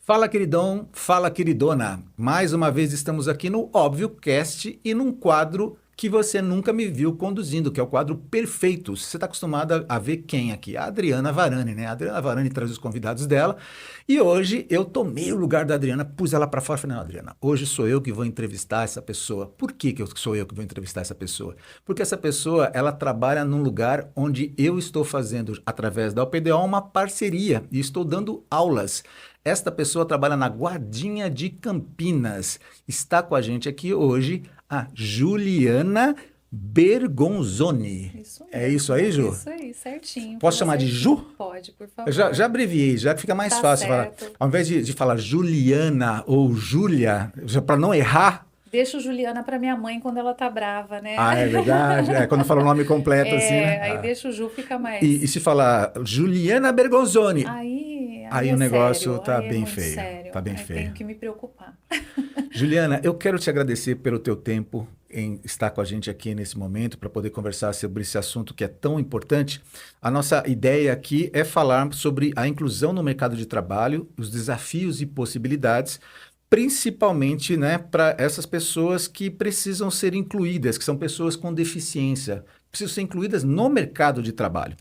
Fala, queridão, fala, queridona. Mais uma vez estamos aqui no Óbvio Cast e num quadro que você nunca me viu conduzindo, que é o quadro Perfeito. Você está acostumado a ver quem aqui? A Adriana Varani, né? A Adriana Varani traz os convidados dela e hoje eu tomei o lugar da Adriana, pus ela para fora e falei, não, Adriana, hoje sou eu que vou entrevistar essa pessoa. Por que sou eu que vou entrevistar essa pessoa? Porque essa pessoa, ela trabalha num lugar onde eu estou fazendo, através da OPDO, uma parceria e estou dando aulas. Esta pessoa trabalha na Guardinha de Campinas. Está com a gente aqui hoje a Juliana Bergonzoni. Isso É isso aí, mesmo, Ju? isso aí, certinho. Posso Falou chamar de certinho. Ju? Pode, por Eu favor. já abreviei, já fica mais Tá fácil falar. certo. Ao invés de falar Juliana ou Júlia, para não errar. Deixo Juliana para minha mãe quando ela tá brava, né? Ah, é verdade. É, quando fala o nome completo assim, né? Aí Ah. deixa o Ju fica E mais. se falar Juliana Bergonzoni, Aí aí o é negócio sério, tá aí é bem muito feio. Tá sério. bem Aí tenho feio. que me preocupar. Juliana, eu quero te agradecer pelo teu tempo em estar com a gente aqui nesse momento para poder conversar sobre esse assunto que é tão importante. A nossa ideia aqui é falar sobre a inclusão no mercado de trabalho, os desafios e possibilidades, principalmente, né, para essas pessoas que precisam ser incluídas, que são pessoas com deficiência, precisam ser incluídas no mercado de trabalho.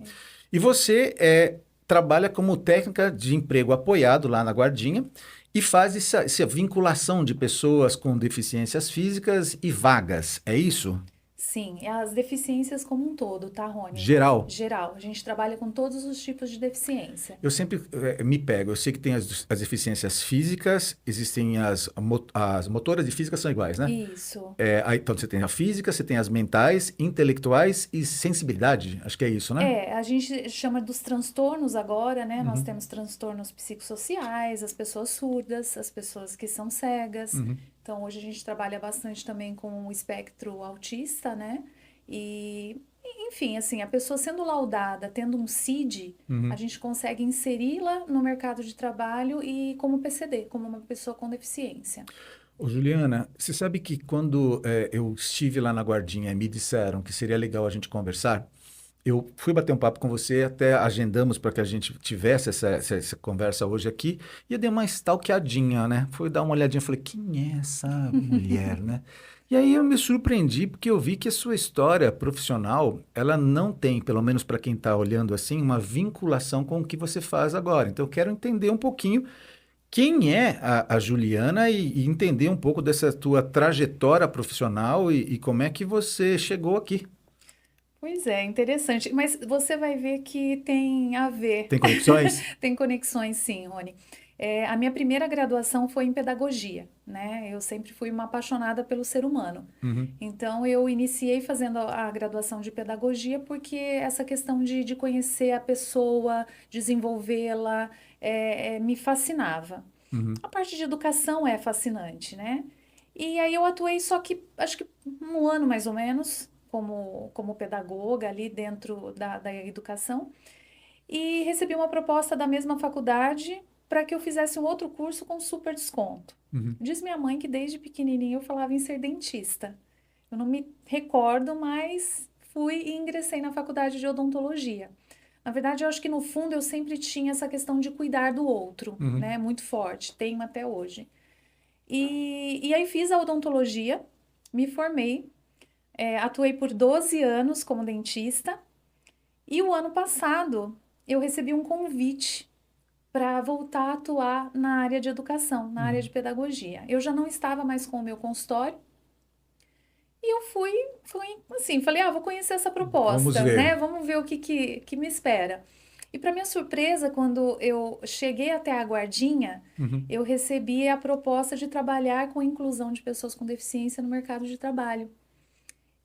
E você trabalha como técnica de emprego apoiado lá na Guardinha e faz essa vinculação de pessoas com deficiências físicas e vagas, é isso? Sim, é as deficiências como um todo, tá, Rony? Geral. Geral, a gente trabalha com todos os tipos de deficiência. Eu sempre me pego, eu sei que tem as deficiências físicas, existem as motoras e físicas são iguais, né? Isso. Aí, então você tem a física, você tem as mentais, intelectuais e sensibilidade, acho que é isso, né? A gente chama dos transtornos agora, né? Nós Uhum, temos transtornos psicossociais, as pessoas surdas, as pessoas que são cegas. uhum. Então, hoje a gente trabalha bastante também com o espectro autista, né? Enfim, assim, a pessoa sendo laudada, tendo um CID, a Uhum. gente consegue inseri-la no mercado de trabalho e como PCD, como uma pessoa com deficiência. Ô, Juliana, você sabe que quando eu estive lá na Guardinha e me disseram que seria legal a gente conversar, eu fui bater um papo com você, até agendamos para que a gente tivesse essa conversa hoje aqui, e eu dei uma stalkeadinha, né? Fui dar uma olhadinha, falei, quem é essa mulher, né? E aí eu me surpreendi porque eu vi que a sua história profissional, ela não tem, pelo menos para quem está olhando assim, uma vinculação com o que você faz agora. Então eu quero entender um pouquinho quem é a Juliana e entender um pouco dessa tua trajetória profissional e como é que você chegou aqui. Pois é, interessante. Mas você vai ver que tem a ver. Tem conexões? Tem conexões, sim, Rony. A minha primeira graduação foi em pedagogia, né? Eu sempre fui uma apaixonada pelo ser humano. Uhum, Então, eu iniciei fazendo a graduação de pedagogia porque essa questão de conhecer a pessoa, desenvolvê-la, me fascinava. uhum, A parte de educação é fascinante, né? E aí eu atuei só que, acho que um ano mais ou menos, como pedagoga ali dentro da educação. E recebi uma proposta da mesma faculdade para que eu fizesse um outro curso com super desconto. uhum. Diz minha mãe que desde pequenininha eu falava em ser dentista. Eu não me recordo, mas fui e ingressei na faculdade de odontologia. Na verdade, eu acho que no fundo eu sempre tinha essa questão de cuidar do outro, Uhum. né? Muito forte, tenho até hoje. E aí fiz a odontologia, me formei, atuei por 12 anos como dentista e o ano passado eu recebi um convite para voltar a atuar na área de educação, na área de Uhum. pedagogia. Eu já não estava mais com o meu consultório e eu fui assim, falei, vou conhecer essa Vamos proposta, ver. né? Vamos ver o que me espera. E para minha surpresa, quando eu cheguei até a Guardinha, Uhum. eu recebi a proposta de trabalhar com a inclusão de pessoas com deficiência no mercado de trabalho.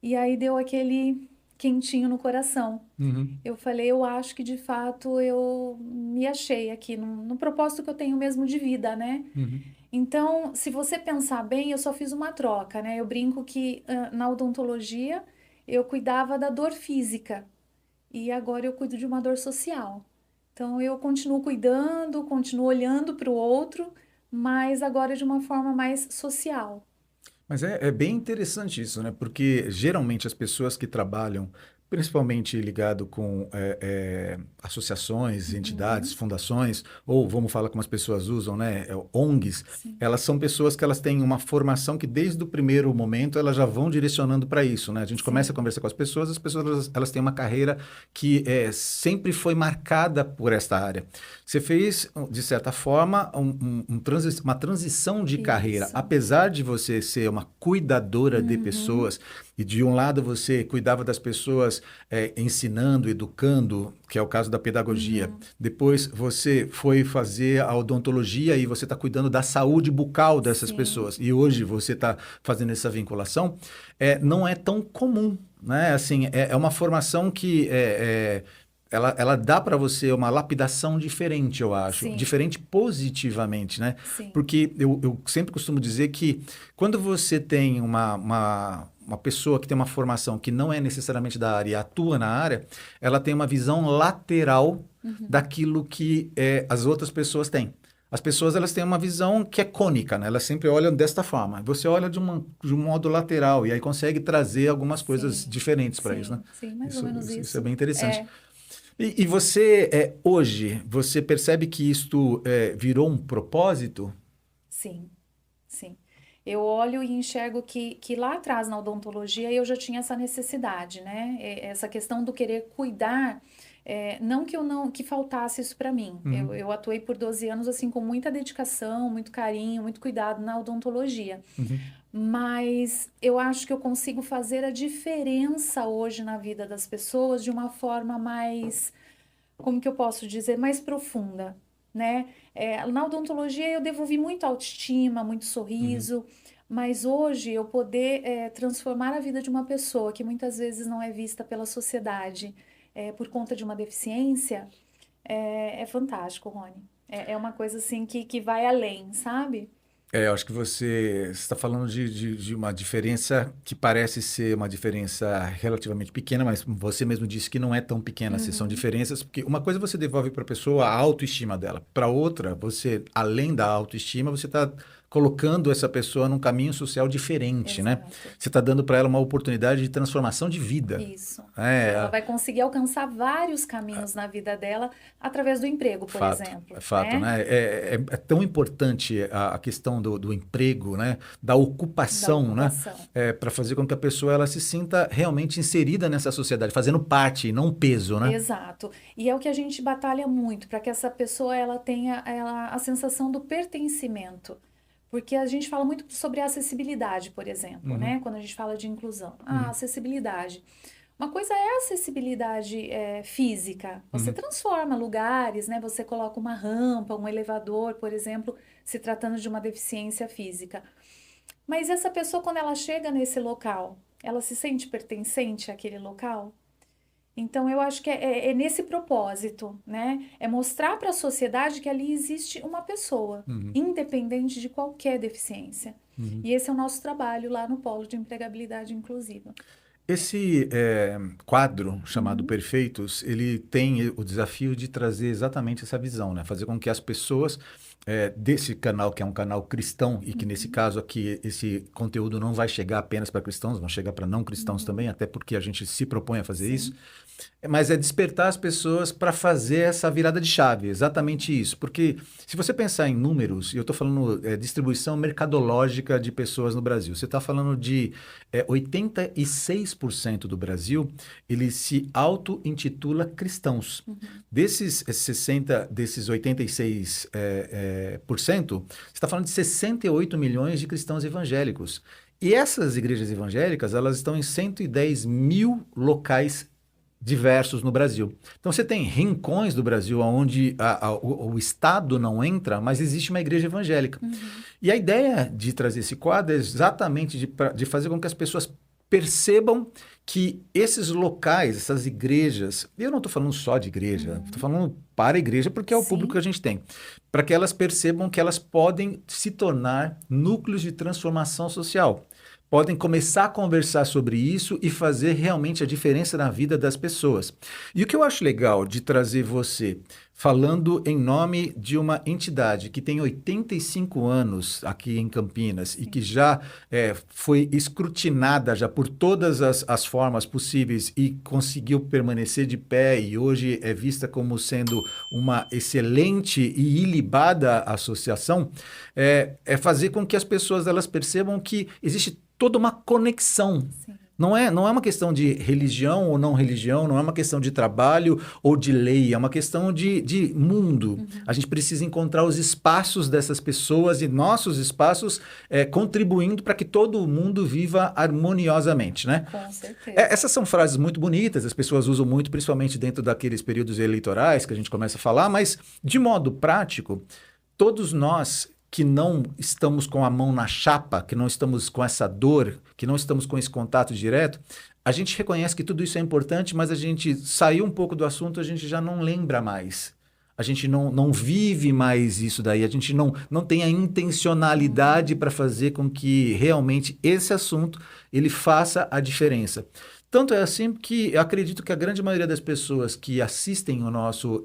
E aí deu aquele quentinho no coração. Uhum. Eu falei, eu acho que de fato eu me achei aqui no propósito que eu tenho mesmo de vida, né? Uhum. Então, se você pensar bem, eu só fiz uma troca, né? Eu brinco que na odontologia eu cuidava da dor física e agora eu cuido de uma dor social. Então, eu continuo cuidando, continuo olhando para o outro, mas agora de uma forma mais social. Mas é bem interessante isso, né? Porque geralmente as pessoas que trabalham principalmente ligado com associações, entidades, Uhum. fundações, ou vamos falar como as pessoas usam, né, ONGs, Sim, elas são pessoas que elas têm uma formação que desde o primeiro momento elas já vão direcionando para isso, né? A gente começa a sim, conversar com as pessoas elas têm uma carreira que sempre foi marcada por esta área. Você fez, de certa forma, uma transição de carreira, isso. apesar de você ser uma cuidadora de Uhum. pessoas, e de um lado você cuidava das pessoas ensinando, educando, que é o caso da pedagogia. Uhum. Depois você foi fazer a odontologia e você está cuidando da saúde bucal dessas Sim, pessoas. E hoje você está fazendo essa vinculação. Não é tão comum, né? Assim, é uma formação que ela dá para você uma lapidação diferente, eu acho. sim, Diferente positivamente, né? sim, Porque eu sempre costumo dizer que quando você tem uma pessoa que tem uma formação que não é necessariamente da área e atua na área, ela tem uma visão lateral uhum. daquilo que as outras pessoas têm. As pessoas elas têm uma visão que é cônica, né? Elas sempre olham desta forma. Você olha de um modo lateral e aí consegue trazer algumas coisas Sim, diferentes para isso, né? sim, sim, mais ou Isso, menos isso, isso é isso. bem interessante. É, E você, hoje, você percebe que isto virou um propósito? sim, sim. Eu olho e enxergo que lá atrás na odontologia eu já tinha essa necessidade, né? Essa questão do querer cuidar, não que eu não que faltasse isso para mim. Eu, Uhum, eu atuei por 12 anos assim com muita dedicação, muito carinho, muito cuidado na odontologia. uhum, Mas eu acho que eu consigo fazer a diferença hoje na vida das pessoas de uma forma mais, como que eu posso dizer, mais profunda, né? Na odontologia eu devolvi muito autoestima, muito uhum. sorriso, mas hoje eu poder transformar a vida de uma pessoa que muitas vezes não é vista pela sociedade por conta de uma deficiência é fantástico, Rony. É uma coisa assim que vai além, sabe? Eu acho que você está falando de uma diferença que parece ser uma diferença relativamente pequena, mas você mesmo disse que não é tão pequena, assim, são Uhum, diferenças, porque uma coisa você devolve para a pessoa a autoestima dela, para outra, você, além da autoestima, você está colocando essa pessoa num caminho social diferente, né? exato. Você está dando para ela uma oportunidade de transformação de vida. Isso. Ela É, vai conseguir alcançar vários caminhos na vida dela através do emprego, por é exemplo, fato, né? né? É tão importante a questão do emprego, né? Da Da ocupação, né? ocupação. Para fazer com que a pessoa ela se sinta realmente inserida nessa sociedade, fazendo parte, e não um peso, né? Exato. E é o que a gente batalha muito para que essa pessoa ela tenha a sensação do pertencimento. Porque a gente fala muito sobre acessibilidade, por exemplo, né? Uhum, Quando a gente fala de inclusão. uhum, Acessibilidade. Uma coisa é a acessibilidade física. Você uhum. transforma lugares, né? Você coloca uma rampa, um elevador, por exemplo, se tratando de uma deficiência física. Mas essa pessoa, quando ela chega nesse local, ela se sente pertencente àquele local? Então, eu acho que é nesse propósito, né? É mostrar para a sociedade que ali existe uma pessoa, Uhum, independente de qualquer deficiência. uhum. E esse é o nosso trabalho lá no Polo de Empregabilidade Inclusiva. Esse quadro chamado Uhum, Perfeitos, ele tem o desafio de trazer exatamente essa visão, né? Fazer com que as pessoas desse canal, que é um canal cristão, e que nesse uhum, caso aqui esse conteúdo não vai chegar apenas para cristãos, vão chegar para não cristãos também, uhum, até porque a gente se propõe a fazer isso. sim, Mas é despertar as pessoas para fazer essa virada de chave, exatamente isso. Porque se você pensar em números, e eu estou falando distribuição mercadológica de pessoas no Brasil, você está falando de 86% do Brasil, ele se auto-intitula cristãos. uhum, Desses 60, desses 86%, por cento, você está falando de 68 milhões de cristãos evangélicos. E essas igrejas evangélicas, elas estão em 110 mil locais diversos no Brasil. Então você tem rincões do Brasil onde o Estado não entra, mas existe uma igreja evangélica. uhum, E a ideia de trazer esse quadro é exatamente de fazer com que as pessoas percebam que esses locais, essas igrejas, e eu não estou falando só de igreja, estou uhum. falando para a igreja porque é o público que a Sim, gente tem, para que elas percebam que elas podem se tornar núcleos de transformação social. Podem começar a conversar sobre isso e fazer realmente a diferença na vida das pessoas. E o que eu acho legal de trazer você falando em nome de uma entidade que tem 85 anos aqui em Campinas e que já foi escrutinada já por todas as formas possíveis e conseguiu permanecer de pé e hoje é vista como sendo uma excelente e ilibada associação, é fazer com que as pessoas elas percebam que existe toda uma conexão. Sim. Não é uma questão de religião ou não religião, não é uma questão de trabalho ou de lei, é uma questão de mundo. Uhum. A gente precisa encontrar os espaços dessas pessoas e nossos espaços contribuindo para que todo mundo viva harmoniosamente, né? Com certeza. Essas são frases muito bonitas, as pessoas usam muito, principalmente dentro daqueles períodos eleitorais que a gente começa a falar, mas de modo prático, todos nós que não estamos com a mão na chapa, que não estamos com essa dor, que não estamos com esse contato direto, a gente reconhece que tudo isso é importante, mas a gente saiu um pouco do assunto, a gente já não lembra mais. A gente não vive mais isso daí, a gente não tem a intencionalidade para fazer com que realmente esse assunto ele faça a diferença. Tanto é assim que eu acredito que a grande maioria das pessoas que assistem o nosso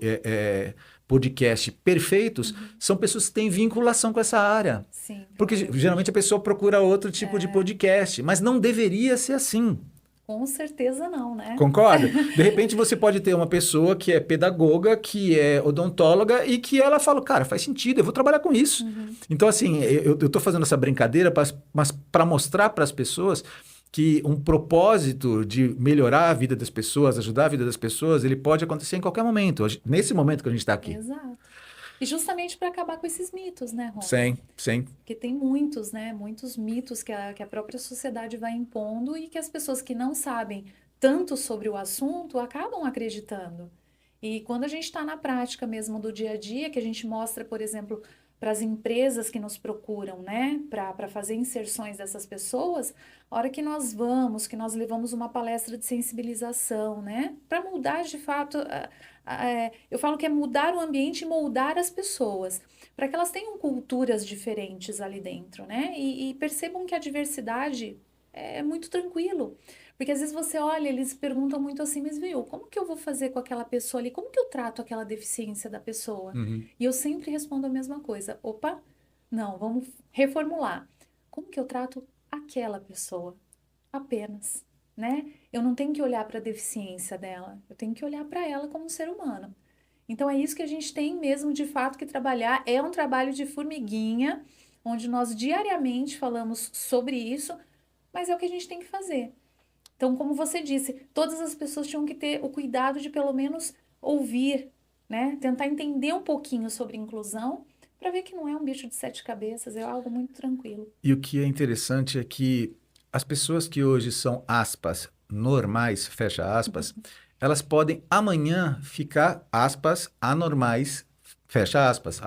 podcast Perfeitos são pessoas que têm vinculação com essa área. Sim, porque geralmente a pessoa procura outro tipo de podcast, mas não deveria ser assim. com certeza não, né? Concorda? De repente você pode ter uma pessoa que é pedagoga, que é odontóloga e que ela fala, cara, faz sentido, eu vou trabalhar com isso. Então, assim, eu estou fazendo essa brincadeira, mas para mostrar para as pessoas que um propósito de melhorar a vida das pessoas, ajudar a vida das pessoas, ele pode acontecer em qualquer momento, nesse momento que a gente está aqui. Exato. E justamente para acabar com esses mitos, né, Ron? Sim. Porque tem muitos, né? Muitos mitos que a própria sociedade vai impondo e que as pessoas que não sabem tanto sobre o assunto acabam acreditando. E quando a gente está na prática mesmo do dia a dia, que a gente mostra, por exemplo, para as empresas que nos procuram, né, para fazer inserções dessas pessoas, a hora que nós vamos, que nós levamos uma palestra de sensibilização, né, para mudar de fato, eu falo que é mudar o ambiente e moldar as pessoas, para que elas tenham culturas diferentes ali dentro, né, e percebam que a diversidade é muito tranquilo. Porque às vezes você olha, eles perguntam muito assim, mas viu, como que eu vou fazer com aquela pessoa ali? Como que eu trato aquela deficiência da pessoa? E eu sempre respondo a mesma coisa. Opa, não, vamos reformular. Como que eu trato aquela pessoa? Apenas, né? Eu não tenho que olhar para a deficiência dela, eu tenho que olhar para ela como um ser humano. Então é isso que a gente tem mesmo de fato que trabalhar. É um trabalho de formiguinha, onde nós diariamente falamos sobre isso, mas é o que a gente tem que fazer. Então, como você disse, todas as pessoas tinham que ter o cuidado de pelo menos ouvir, né? Tentar entender um pouquinho sobre inclusão, para ver que não é um bicho de 7 cabeças, é algo muito tranquilo. E o que é interessante é que as pessoas que hoje são, aspas, normais, fecha aspas, elas podem amanhã ficar, aspas, anormais, fecha aspas.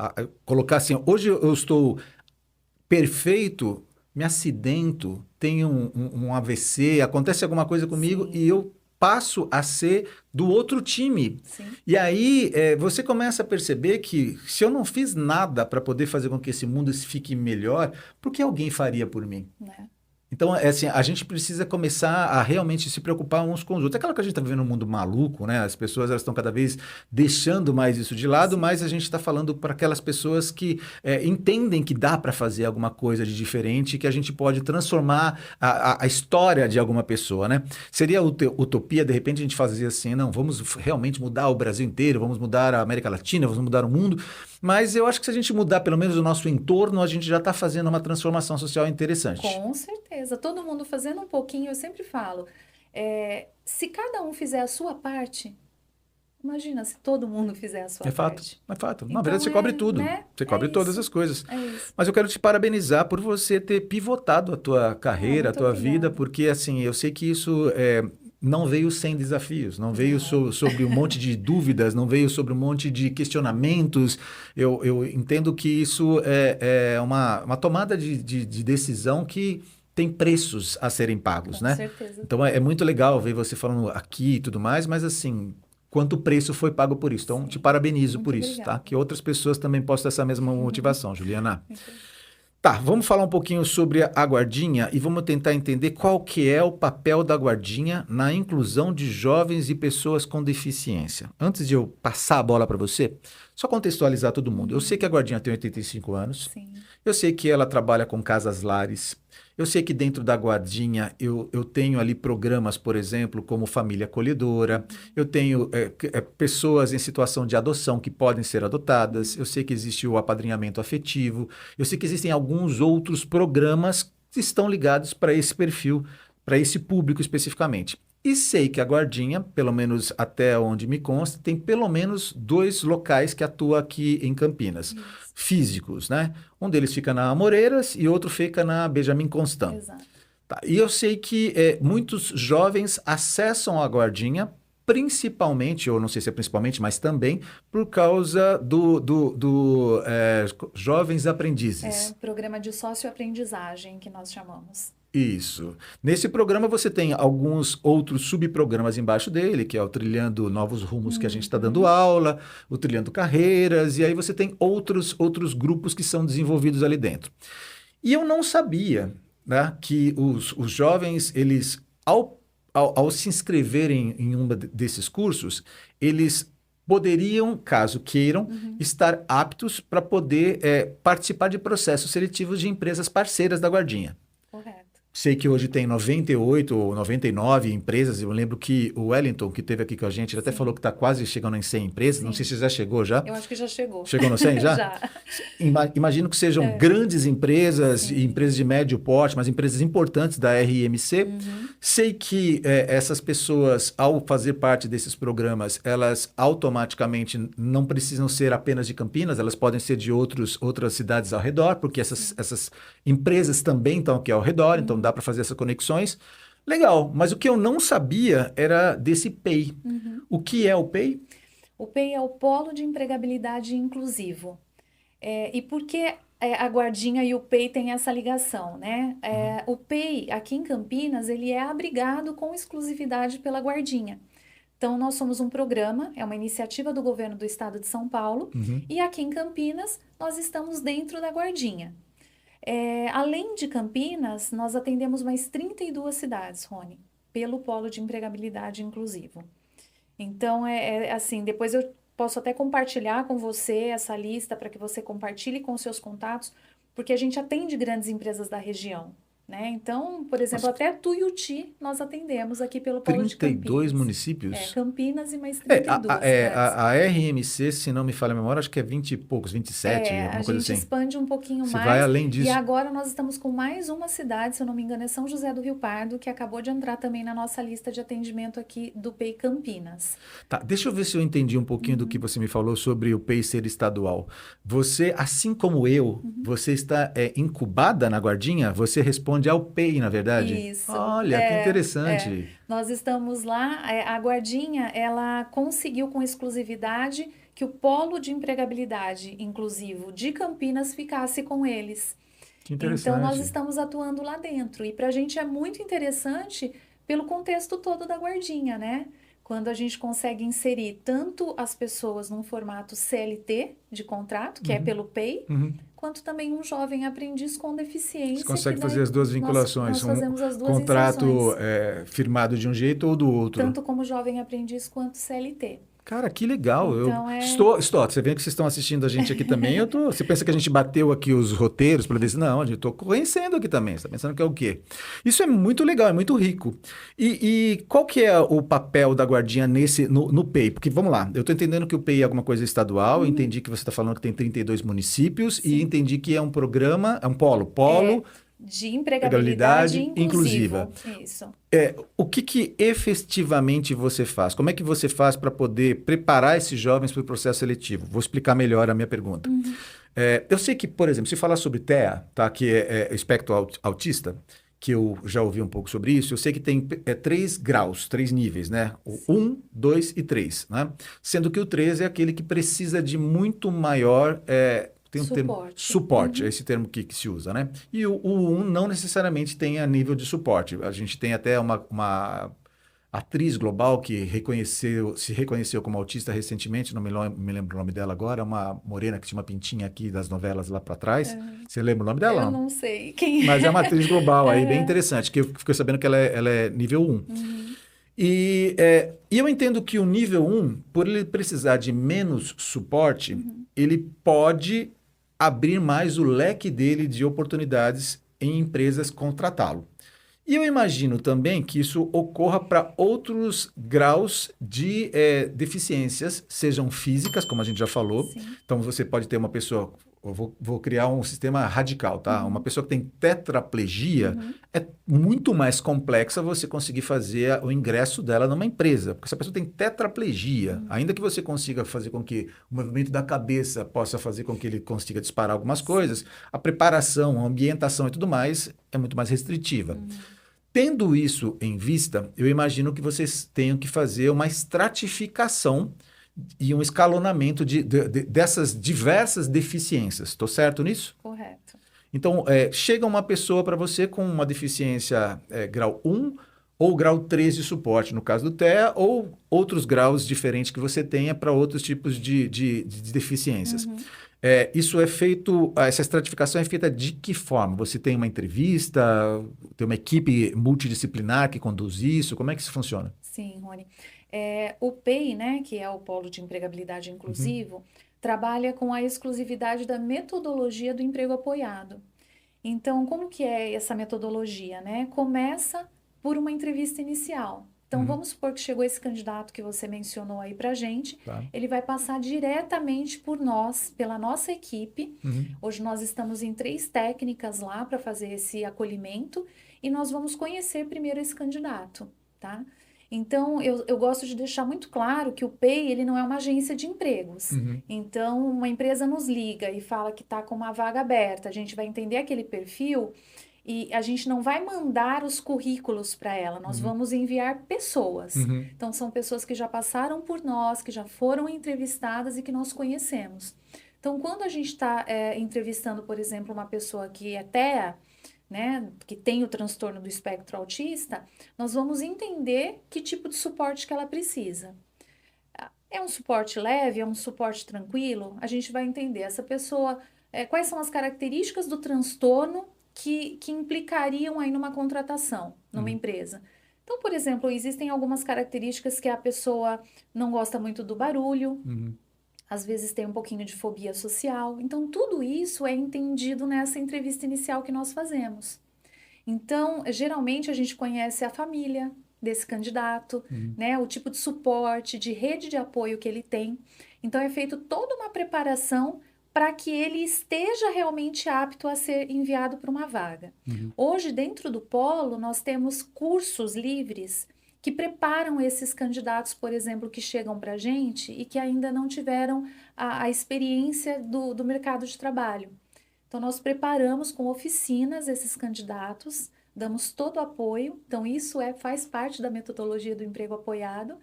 Colocar assim, hoje eu estou perfeito, me acidento, tenho um AVC, acontece alguma coisa comigo Sim. e eu passo a ser do outro time. Sim. E aí você começa a perceber que se eu não fiz nada para poder fazer com que esse mundo fique melhor, por que alguém faria por mim? Né? Então, assim, a gente precisa começar a realmente se preocupar uns com os outros. É claro que a gente está vivendo um mundo maluco, né? As pessoas elas estão cada vez deixando mais isso de lado, mas a gente está falando para aquelas pessoas que entendem que dá para fazer alguma coisa de diferente, que a gente pode transformar a história de alguma pessoa, né? Seria utopia, de repente, a gente fazer assim, não, vamos realmente mudar o Brasil inteiro, vamos mudar a América Latina, vamos mudar o mundo. Mas eu acho que se a gente mudar pelo menos o nosso entorno, a gente já está fazendo uma transformação social interessante. Com certeza. Todo mundo fazendo um pouquinho, eu sempre falo, se cada um fizer a sua parte, imagina se todo mundo fizer a sua parte. É fato. Então, Na verdade, você cobre tudo. né? Você cobre todas isso. as coisas. É isso. Mas eu quero te parabenizar por você ter pivotado a tua carreira, a muito tua obrigada. vida, porque assim, eu sei que isso não veio sem desafios, não veio sobre um monte de dúvidas, não veio sobre um monte de questionamentos. Eu entendo que isso é uma tomada de decisão que tem preços a serem pagos, Com né? certeza. Então é muito legal ver você falando aqui e tudo mais, mas assim, quanto preço foi pago por isso. Então, te parabenizo Muito por isso, obrigada. tá? Que outras pessoas também possam ter essa mesma motivação, Juliana. Muito Tá, vamos falar um pouquinho sobre a guardinha e vamos tentar entender qual que é o papel da guardinha na inclusão de jovens e pessoas com deficiência. Antes de eu passar a bola para você, só contextualizar todo mundo. Eu sei que a guardinha tem 85 anos, Sim. eu sei que ela trabalha com casas lares, eu sei que dentro da guardinha eu tenho ali programas, por exemplo, como Família Acolhedora, eu tenho pessoas em situação de adoção que podem ser adotadas, eu sei que existe o apadrinhamento afetivo, eu sei que existem alguns outros programas que estão ligados para esse perfil, para esse público especificamente. E sei que a Guardinha, pelo menos até onde me consta, tem pelo menos 2 locais que atua aqui em Campinas, Isso. físicos, né? Um deles fica na Amoreiras e outro fica na Benjamin Constant. Exato. Tá, e eu sei que muitos jovens acessam a Guardinha, principalmente, ou não sei se é principalmente, mas também por causa do Jovens Aprendizes. Programa de socioaprendizagem que nós chamamos. Isso. Nesse programa você tem alguns outros subprogramas embaixo dele, que é o Trilhando Novos Rumos que a gente está dando aula, o Trilhando Carreiras, e aí você tem outros grupos que são desenvolvidos ali dentro. E eu não sabia, né, que os jovens, eles, ao se inscreverem em um desses cursos, eles poderiam, caso queiram, estar aptos para poder participar de processos seletivos de empresas parceiras da Guardinha. Correto. Sei que hoje tem 98 ou 99 empresas. Eu lembro que o Wellington, que esteve aqui com a gente, ele até falou que está quase chegando em 100 empresas. Não sei se já chegou já. Eu acho que já chegou. Chegou no 100 já? Já. Imagino que sejam grandes empresas e empresas de médio porte, mas empresas importantes da RMC. Sei que essas pessoas, ao fazer parte desses programas, elas automaticamente não precisam ser apenas de Campinas, elas podem ser de outras cidades ao redor, porque essas empresas também estão aqui ao redor, então dá para fazer essas conexões. Legal, mas o que eu não sabia era desse PEI. O que é o PEI? O PEI é o Polo de Empregabilidade Inclusivo. E por que a Guardinha e o PEI têm essa ligação, né? O PEI, aqui em Campinas, ele é abrigado com exclusividade pela Guardinha. Então, nós somos um programa, é uma iniciativa do governo do estado de São Paulo, e aqui em Campinas, nós estamos dentro da Guardinha. Além de Campinas, nós atendemos mais 32 cidades, Rony, pelo Polo de Empregabilidade Inclusivo. Então, assim, depois eu posso até compartilhar com você essa lista para que você compartilhe com seus contatos, porque a gente atende grandes empresas da região, né? Então, por exemplo, até Tuiuti nós atendemos aqui pelo Polo de 32 Campinas. municípios? Campinas e mais 32 cidades. A RMC, se não me falha a memória, acho que é 20 e poucos, 27, alguma coisa A gente assim. expande um pouquinho Você mais. vai além disso. E agora nós estamos com mais uma cidade, se eu não me engano, é São José do Rio Pardo, que acabou de entrar também na nossa lista de atendimento aqui do PEI Campinas. Tá, deixa eu ver se eu entendi um pouquinho do que você me falou sobre o PEI ser estadual. Você, assim como eu, você está incubada na Guardinha? Você responde ao PEI, na verdade? Isso. Olha, que interessante. Nós estamos lá, a Guardinha, ela conseguiu com exclusividade que o Polo de Empregabilidade Inclusivo de Campinas ficasse com eles. Que interessante. Então, nós estamos atuando lá dentro. E para a gente é muito interessante pelo contexto todo da Guardinha, né? Quando a gente consegue inserir tanto as pessoas num formato CLT de contrato, que é pelo PEI, quanto também um jovem aprendiz com deficiência. Você consegue fazer as duas vinculações, nós fazemos as duas contrato inserções. Firmado de um jeito ou do outro. Tanto como jovem aprendiz quanto CLT. Cara, que legal. Então, Estou. Você vê que vocês estão assistindo a gente aqui também. Você pensa que a gente bateu aqui os roteiros para dizer, não, eu estou conhecendo aqui também. Você está pensando que é o quê? Isso é muito legal, é muito rico. E qual que é o papel da Guardinha no PEI? Porque, vamos lá, eu estou entendendo que o PEI é alguma coisa estadual, entendi que você está falando que tem 32 municípios, Sim. e entendi que é um programa, é um polo de empregabilidade inclusiva. Isso. O que efetivamente você faz? Como é que você faz para poder preparar esses jovens para o processo seletivo? Vou explicar melhor a minha pergunta. Eu sei que, por exemplo, se falar sobre TEA, tá, que é espectro autista, que eu já ouvi um pouco sobre isso, eu sei que tem 3 graus, 3 níveis, né? O 1, 2 e 3, né? Sendo que o 3 é aquele que precisa de muito maior... tem um suporte, é esse termo que se usa, né? E o 1 não necessariamente tem a nível de suporte. A gente tem até atriz global que se reconheceu como autista recentemente, não me lembro o nome dela agora, uma morena que tinha uma pintinha aqui das novelas lá para trás. Você lembra o nome dela? Eu Não? não sei quem Mas é uma é. atriz global aí, bem Aham. interessante, que eu fiquei sabendo que ela é nível 1. Uhum. E eu entendo que o nível 1, por ele precisar de menos suporte, Uhum. ele pode abrir mais o leque dele de oportunidades em empresas contratá-lo. E eu imagino também que isso ocorra para outros graus de deficiências, sejam físicas, como a gente já falou. Sim. Então você pode ter uma pessoa, eu vou criar um sistema radical, tá? Uma Uhum. pessoa que tem tetraplegia, Uhum. é muito mais complexa você conseguir fazer o ingresso dela numa empresa, porque essa pessoa tem tetraplegia, Uhum. ainda que você consiga fazer com que o movimento da cabeça possa fazer com que ele consiga disparar algumas Sim. coisas, a preparação, a ambientação e tudo mais é muito mais restritiva. Uhum. Tendo isso em vista, eu imagino que vocês tenham que fazer uma estratificação e um escalonamento dessas diversas deficiências. Estou certo nisso? Correto. Então, chega uma pessoa para você com uma deficiência grau 1 ou grau 3 de suporte, no caso do TEA, ou outros graus diferentes que você tenha para outros tipos de deficiências. Uhum. Isso é feito, essa estratificação é feita de que forma? Você tem uma entrevista, tem uma equipe multidisciplinar que conduz isso? Como é que isso funciona? Sim, Rony. O PEI, né, que é o Polo de Empregabilidade Uhum. Inclusivo, trabalha com a exclusividade da metodologia do emprego apoiado. Então, como que é essa metodologia, né? Começa por uma entrevista inicial. Então, Uhum. vamos supor que chegou esse candidato que você mencionou aí pra gente, Tá. ele vai passar diretamente por nós, pela nossa equipe. Uhum. Hoje nós estamos em 3 técnicas lá para fazer esse acolhimento e nós vamos conhecer primeiro esse candidato, tá? Então, eu gosto de deixar muito claro que o PEI, ele não é uma agência de empregos. Uhum. Então, uma empresa nos liga e fala que está com uma vaga aberta, a gente vai entender aquele perfil e a gente não vai mandar os currículos para ela, nós Uhum. vamos enviar pessoas. Uhum. Então, são pessoas que já passaram por nós, que já foram entrevistadas e que nós conhecemos. Então, quando a gente está entrevistando, por exemplo, uma pessoa que é TEA, né, que tem o transtorno do espectro autista, nós vamos entender que tipo de suporte que ela precisa. É um suporte leve, é um suporte tranquilo? A gente vai entender essa pessoa, quais são as características do transtorno que implicariam aí numa contratação, numa Uhum. empresa. Então, por exemplo, existem algumas características que a pessoa não gosta muito do barulho, Uhum. às vezes tem um pouquinho de fobia social. Então, tudo isso é entendido nessa entrevista inicial que nós fazemos. Então, geralmente a gente conhece a família desse candidato, Uhum. né, o tipo de suporte, de rede de apoio que ele tem. Então, é feito toda uma preparação para que ele esteja realmente apto a ser enviado para uma vaga. Uhum. Hoje, dentro do Polo, nós temos cursos livres que preparam esses candidatos, por exemplo, que chegam para a gente e que ainda não tiveram a experiência do mercado de trabalho. Então, nós preparamos com oficinas esses candidatos, damos todo o apoio. Então, isso faz parte da metodologia do emprego apoiado.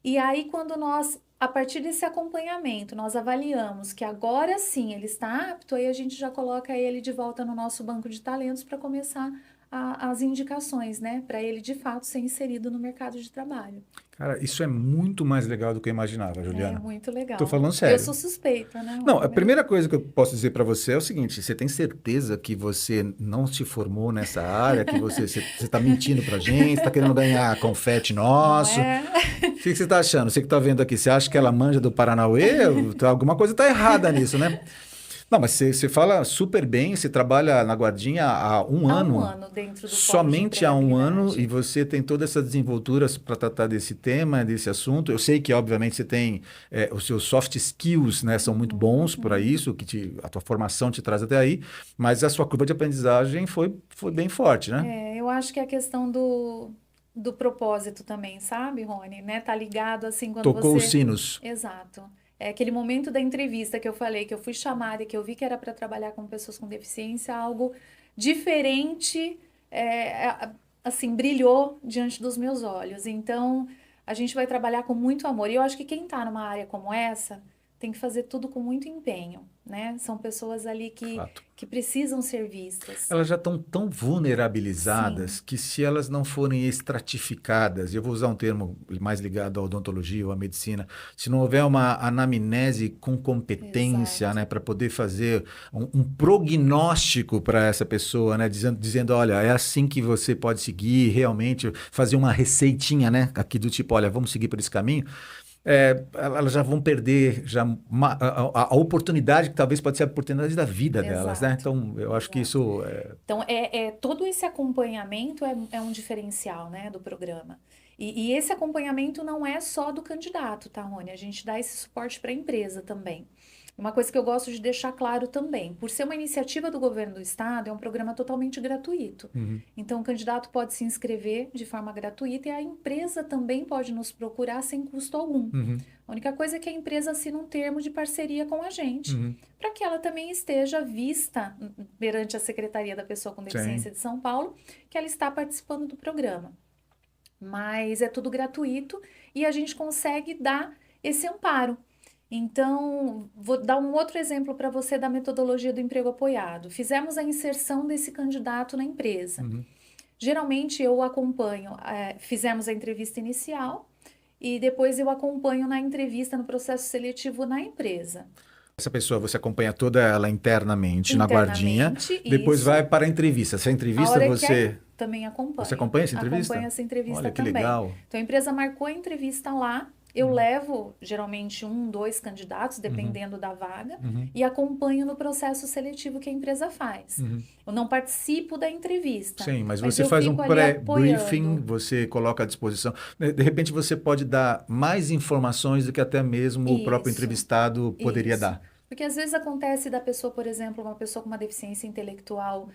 E aí, quando nós, a partir desse acompanhamento, nós avaliamos que agora sim ele está apto, aí a gente já coloca ele de volta no nosso banco de talentos para começar as indicações, né? Para ele de fato ser inserido no mercado de trabalho. Cara, isso é muito mais legal do que eu imaginava, É Juliana. muito Tô legal. falando Eu sério. sou suspeita, né, Não, a Rony? primeira coisa que eu posso dizer para você é o seguinte: você tem certeza que você não se formou nessa área, que você está mentindo pra gente, está querendo ganhar confete Não nosso? O é? que você está achando? Você que está vendo aqui, você acha que ela manja do Paranauê? Alguma coisa está errada nisso, né? Não, mas você fala super bem, você trabalha na Guardinha há um Há um ano, ano dentro do polo de somente há um ano, e empregabilidade. você tem toda essa desenvoltura para tratar desse tema, desse assunto. Eu sei que, obviamente, você tem os seus soft skills, né, são muito bons para Uhum. isso, a tua formação te traz até aí, mas a sua curva de aprendizagem foi bem forte, né? Eu acho que é a questão do propósito também, sabe, Rony? Né? Tá ligado assim quando Tocou os você. sinos. Exato. É aquele momento da entrevista que eu falei, que eu fui chamada e que eu vi que era para trabalhar com pessoas com deficiência, algo diferente, assim, brilhou diante dos meus olhos. Então, a gente vai trabalhar com muito amor. E eu acho que quem está numa área como essa tem que fazer tudo com muito empenho, né? São pessoas ali Fato. que precisam ser vistas. Elas já estão tão vulnerabilizadas Sim, que se elas não forem estratificadas, eu vou usar um termo mais ligado à odontologia ou à medicina, se não houver uma anamnese com competência, né, exato. para poder fazer um prognóstico para essa pessoa, né, dizendo, olha, é assim que você pode seguir, realmente fazer uma receitinha, né, aqui do tipo, olha, vamos seguir por esse caminho. Elas já vão perder a oportunidade que talvez pode ser a oportunidade da vida delas, né? Exato, Então, eu acho que exato. isso Então, todo esse acompanhamento é um diferencial, né, do programa. E esse acompanhamento não é só do candidato, tá, Rony? A gente dá esse suporte para a empresa também. Uma coisa que eu gosto de deixar claro também, por ser uma iniciativa do governo do estado, é um programa totalmente gratuito. Uhum, Então, o candidato pode se inscrever de forma gratuita e a empresa também pode nos procurar sem custo algum. uhum, A única coisa é que a empresa assina um termo de parceria com a gente, uhum. para que ela também esteja vista perante a Secretaria da Pessoa com Sim. Deficiência de São Paulo, que ela está participando do programa. Mas é tudo gratuito e a gente consegue dar esse amparo. Então, vou dar um outro exemplo para você da metodologia do emprego apoiado. Fizemos a inserção desse candidato na empresa. Uhum. Geralmente eu acompanho, fizemos a entrevista inicial e depois eu acompanho na entrevista, no processo seletivo na empresa. Essa pessoa você acompanha toda ela internamente na guardinha, Internamente, depois vai isso. para a entrevista. Essa A entrevista hora que é, você também você acompanho. acompanha essa Acompanho entrevista? essa entrevista Olha que também. legal. Então a empresa marcou a entrevista lá. Eu Uhum, levo geralmente um, dois candidatos, uhum, dependendo da vaga, uhum, e acompanho no processo seletivo que a empresa faz. uhum. Eu não participo da entrevista, Sim, mas mas você eu faz um fico ali pré-briefing, apoiando. você coloca à disposição. De repente você pode dar mais informações do que até mesmo o próprio Isso. entrevistado poderia Isso. dar. Porque às vezes acontece da pessoa, por exemplo, uma pessoa com uma deficiência intelectual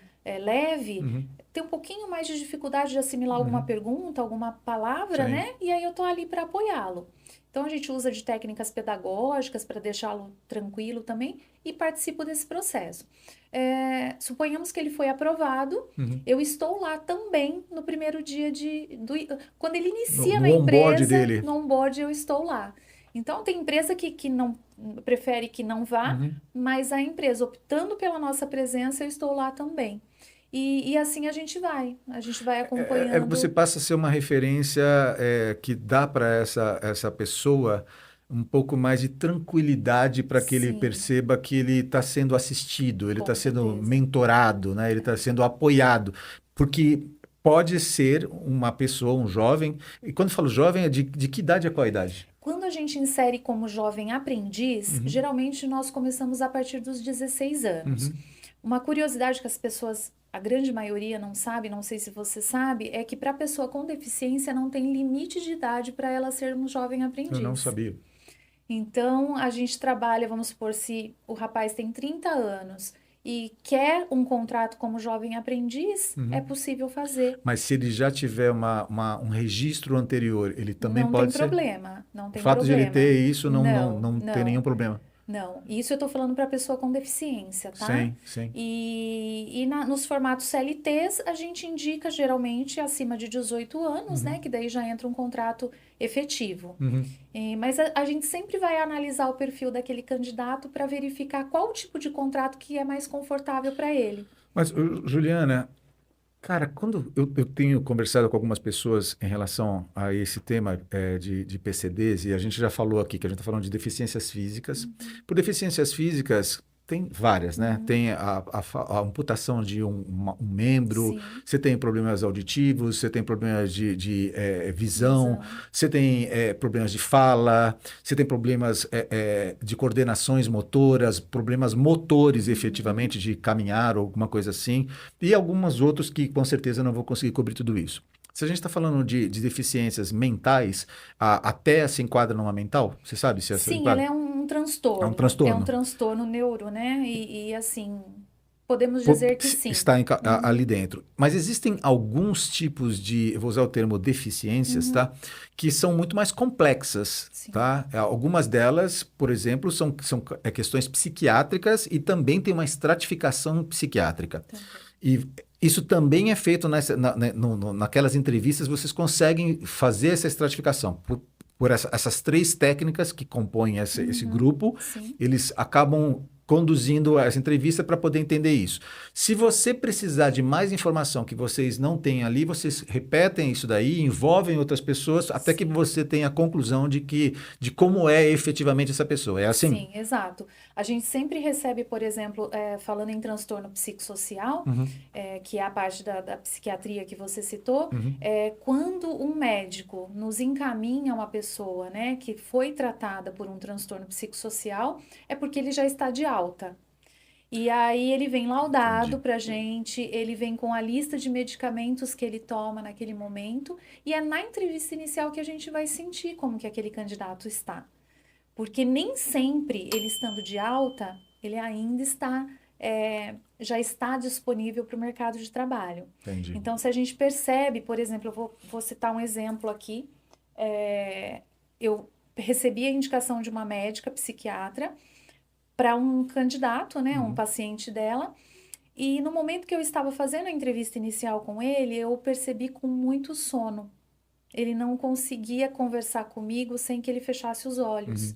leve, Uhum, ter um pouquinho mais de dificuldade de assimilar alguma uhum. pergunta, alguma palavra, Sim. né? E aí eu tô ali para apoiá-lo. Então a gente usa de técnicas pedagógicas para deixá-lo tranquilo também e participo desse processo. Suponhamos que ele foi aprovado, Uhum. eu estou lá também no primeiro dia quando ele No, inicia no na onboard empresa, dele. no onboard eu estou lá. Então, tem empresa que não prefere que não vá, Uhum. mas a empresa optando pela nossa presença, eu estou lá também. E assim a gente vai Você acompanhando passa a ser uma referência que dá para essa pessoa um pouco mais de tranquilidade para que ele sim, perceba que ele está sendo assistido, ele está com sendo certeza. mentorado, né? Ele está sendo apoiado. Porque pode ser uma pessoa, um jovem, e quando eu falo jovem, é de que idade a qual idade? Quando a gente insere como jovem aprendiz, Uhum, geralmente nós começamos a partir dos 16 anos. uhum. Uma curiosidade que as pessoas, a grande maioria não sabe, não sei se você sabe, é que para a pessoa com deficiência não tem limite de idade para ela ser um jovem Eu não aprendiz. sabia. Então, a gente trabalha, vamos supor, se o rapaz tem 30 anos e quer um contrato como jovem aprendiz, é Uhum. possível fazer. Mas se ele já tiver um registro anterior, ele também Não tem pode ser? problema, não O tem fato de ele problema. ter isso Não, não tem nenhum não. problema. Não, isso eu estou falando para pessoa com deficiência, tá? Sim, sim. Nos formatos CLTs, a gente indica geralmente acima de 18 anos, né? Uhum, Que daí já entra um contrato efetivo. uhum. Mas a gente sempre vai analisar o perfil daquele candidato para verificar qual tipo de contrato que é mais confortável para ele. Mas, Juliana, cara, quando eu tenho conversado com algumas pessoas em relação a esse tema de PCDs, e a gente já falou aqui que a gente está falando de deficiências físicas. Por deficiências físicas, tem várias, né? Uhum, Tem a amputação de um membro, sim, você tem problemas auditivos, você tem problemas de visão, visão. você tem problemas de fala, você tem problemas de coordenações motoras, problemas motores, Uhum, efetivamente, de caminhar ou alguma coisa assim. E alguns outros que com certeza não vou conseguir cobrir tudo isso. Se a gente está falando de deficiências mentais, até se enquadra numa mental? Você sabe se essa sim, ela enquadra? é um É um transtorno. É um transtorno. transtorno neuro, né? Assim, podemos dizer que sim. Está ali Uhum, dentro. Mas existem alguns tipos de, eu vou usar o termo deficiências, uhum, tá? Que são muito mais complexas, sim, tá? Algumas delas, por exemplo, são questões psiquiátricas e também tem uma estratificação psiquiátrica. também. E isso também é feito naquelas entrevistas, vocês conseguem fazer essa estratificação. por essas três técnicas que compõem esse grupo, Sim. eles acabam conduzindo essa entrevista para poder entender isso. Se você precisar de mais informação que vocês não têm ali, vocês repetem isso daí, envolvem outras pessoas, até que você tenha a conclusão de como é efetivamente essa pessoa. É assim? Sim, exato. A gente sempre recebe, por exemplo, falando em transtorno psicossocial, que é a parte da psiquiatria que você citou, quando um médico nos encaminha uma pessoa, né, que foi tratada por um transtorno psicossocial, é porque ele já está de alta. E aí ele vem laudado Entendi. pra gente, ele vem com a lista de medicamentos que ele toma naquele momento, e é na entrevista inicial que a gente vai sentir como que aquele candidato está. Porque nem sempre ele estando de alta, ele ainda está, já está disponível para o mercado de trabalho. Entendi. Então, se a gente percebe, por exemplo, eu vou citar um exemplo aqui, eu recebi a indicação de uma médica psiquiatra para um candidato, né, um paciente dela, e no momento que eu estava fazendo a entrevista inicial com ele, eu percebi com muito sono. Ele não conseguia conversar comigo sem que ele fechasse os olhos.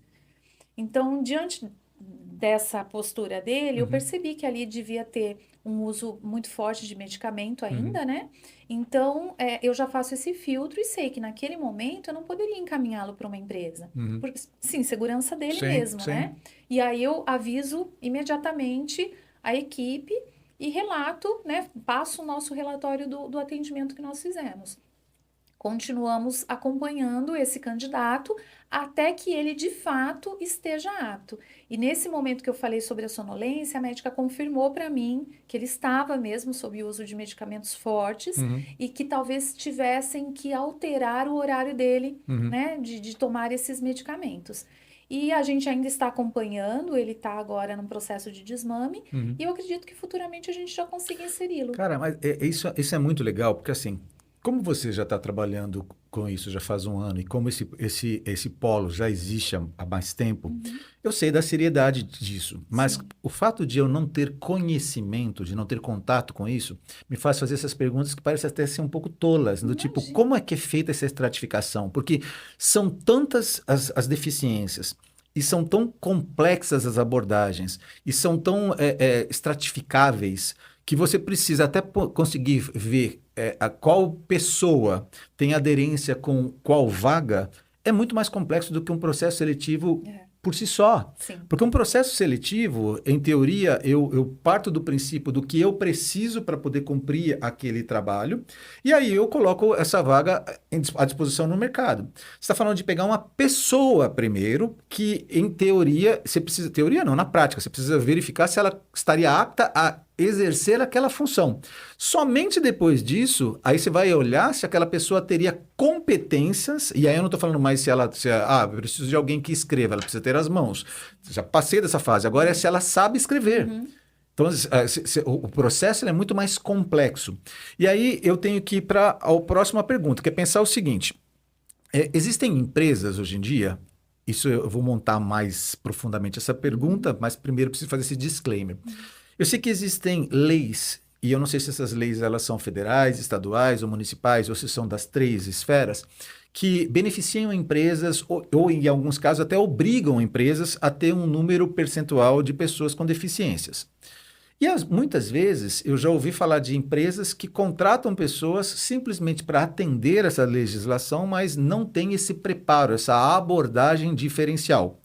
Então, diante dessa postura dele, eu percebi que ali devia ter um uso muito forte de medicamento ainda, né? Então, eu já faço esse filtro e sei que naquele momento eu não poderia encaminhá-lo para uma empresa. Porque, sim, segurança dele Sim, mesmo, sim. né? E aí eu aviso imediatamente a equipe e relato, né? Passo o nosso relatório do atendimento que nós fizemos. Continuamos acompanhando esse candidato até que ele de fato esteja apto. E nesse momento que eu falei sobre a sonolência, a médica confirmou para mim que ele estava mesmo sob o uso de medicamentos fortes e que talvez tivessem que alterar o horário dele, né, de tomar esses medicamentos. E a gente ainda está acompanhando, ele está agora num processo de desmame, e eu acredito que futuramente a gente já consiga inseri-lo. Cara, mas isso é muito legal, porque assim, como você já está trabalhando com isso já faz um ano e como esse polo já existe há mais tempo, eu sei da seriedade disso. Mas Sim. o fato de eu não ter conhecimento, de não ter contato com isso, me faz fazer essas perguntas que parecem até ser um pouco tolas, do tipo, Imagina. como é que é feita essa estratificação? Porque são tantas as deficiências. E são tão complexas as abordagens, e são tão estratificáveis, que você precisa até conseguir ver a qual pessoa tem aderência com qual vaga, é muito mais complexo do que um processo seletivo por si só. Sim. Porque um processo seletivo, em teoria, eu parto do princípio do que eu preciso para poder cumprir aquele trabalho, e aí eu coloco essa vaga à disposição no mercado. Você está falando de pegar uma pessoa primeiro, que em teoria, você precisa, teoria não, na prática, você precisa verificar se ela estaria apta a exercer aquela função. Somente depois disso, aí você vai olhar se aquela pessoa teria competências, e aí eu não estou falando mais eu preciso de alguém que escreva, ela precisa ter as mãos. Já passei dessa fase, agora é se ela sabe escrever. Então, o processo é muito mais complexo. E aí eu tenho que ir para a próxima pergunta, que é pensar o seguinte: existem empresas hoje em dia, isso eu vou montar mais profundamente essa pergunta, mas primeiro eu preciso fazer esse disclaimer. Eu sei que existem leis, e eu não sei se essas leis elas são federais, estaduais ou municipais, ou se são das três esferas, que beneficiam empresas ou, em alguns casos, até obrigam empresas a ter um número percentual de pessoas com deficiências. E muitas vezes eu já ouvi falar de empresas que contratam pessoas simplesmente para atender essa legislação, mas não tem esse preparo, essa abordagem diferencial.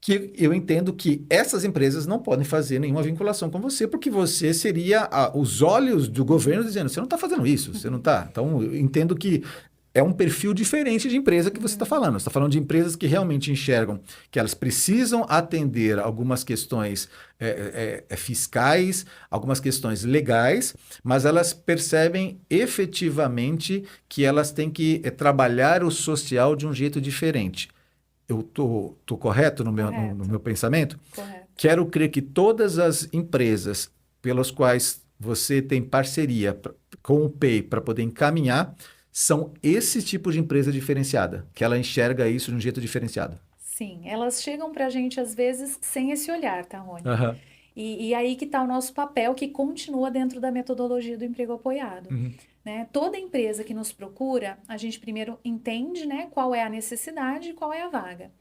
Que eu entendo que essas empresas não podem fazer nenhuma vinculação com você, porque você seria os olhos do governo dizendo, você não está fazendo isso, você não está. Então, eu entendo que é um perfil diferente de empresa que você está falando. Você está falando de empresas que realmente enxergam que elas precisam atender algumas questões fiscais, algumas questões legais, mas elas percebem efetivamente que elas têm que trabalhar o social de um jeito diferente. Eu tô correto no meu pensamento? Correto. Quero crer que todas as empresas pelas quais você tem parceria com o PEI para poder encaminhar são esse tipo de empresa diferenciada, que ela enxerga isso de um jeito diferenciado. Sim, elas chegam para a gente às vezes sem esse olhar, tá, Rony? E aí que está o nosso papel, que continua dentro da metodologia do emprego apoiado. né? Toda empresa que nos procura, a gente primeiro entende, né, qual é a necessidade e qual é a vaga.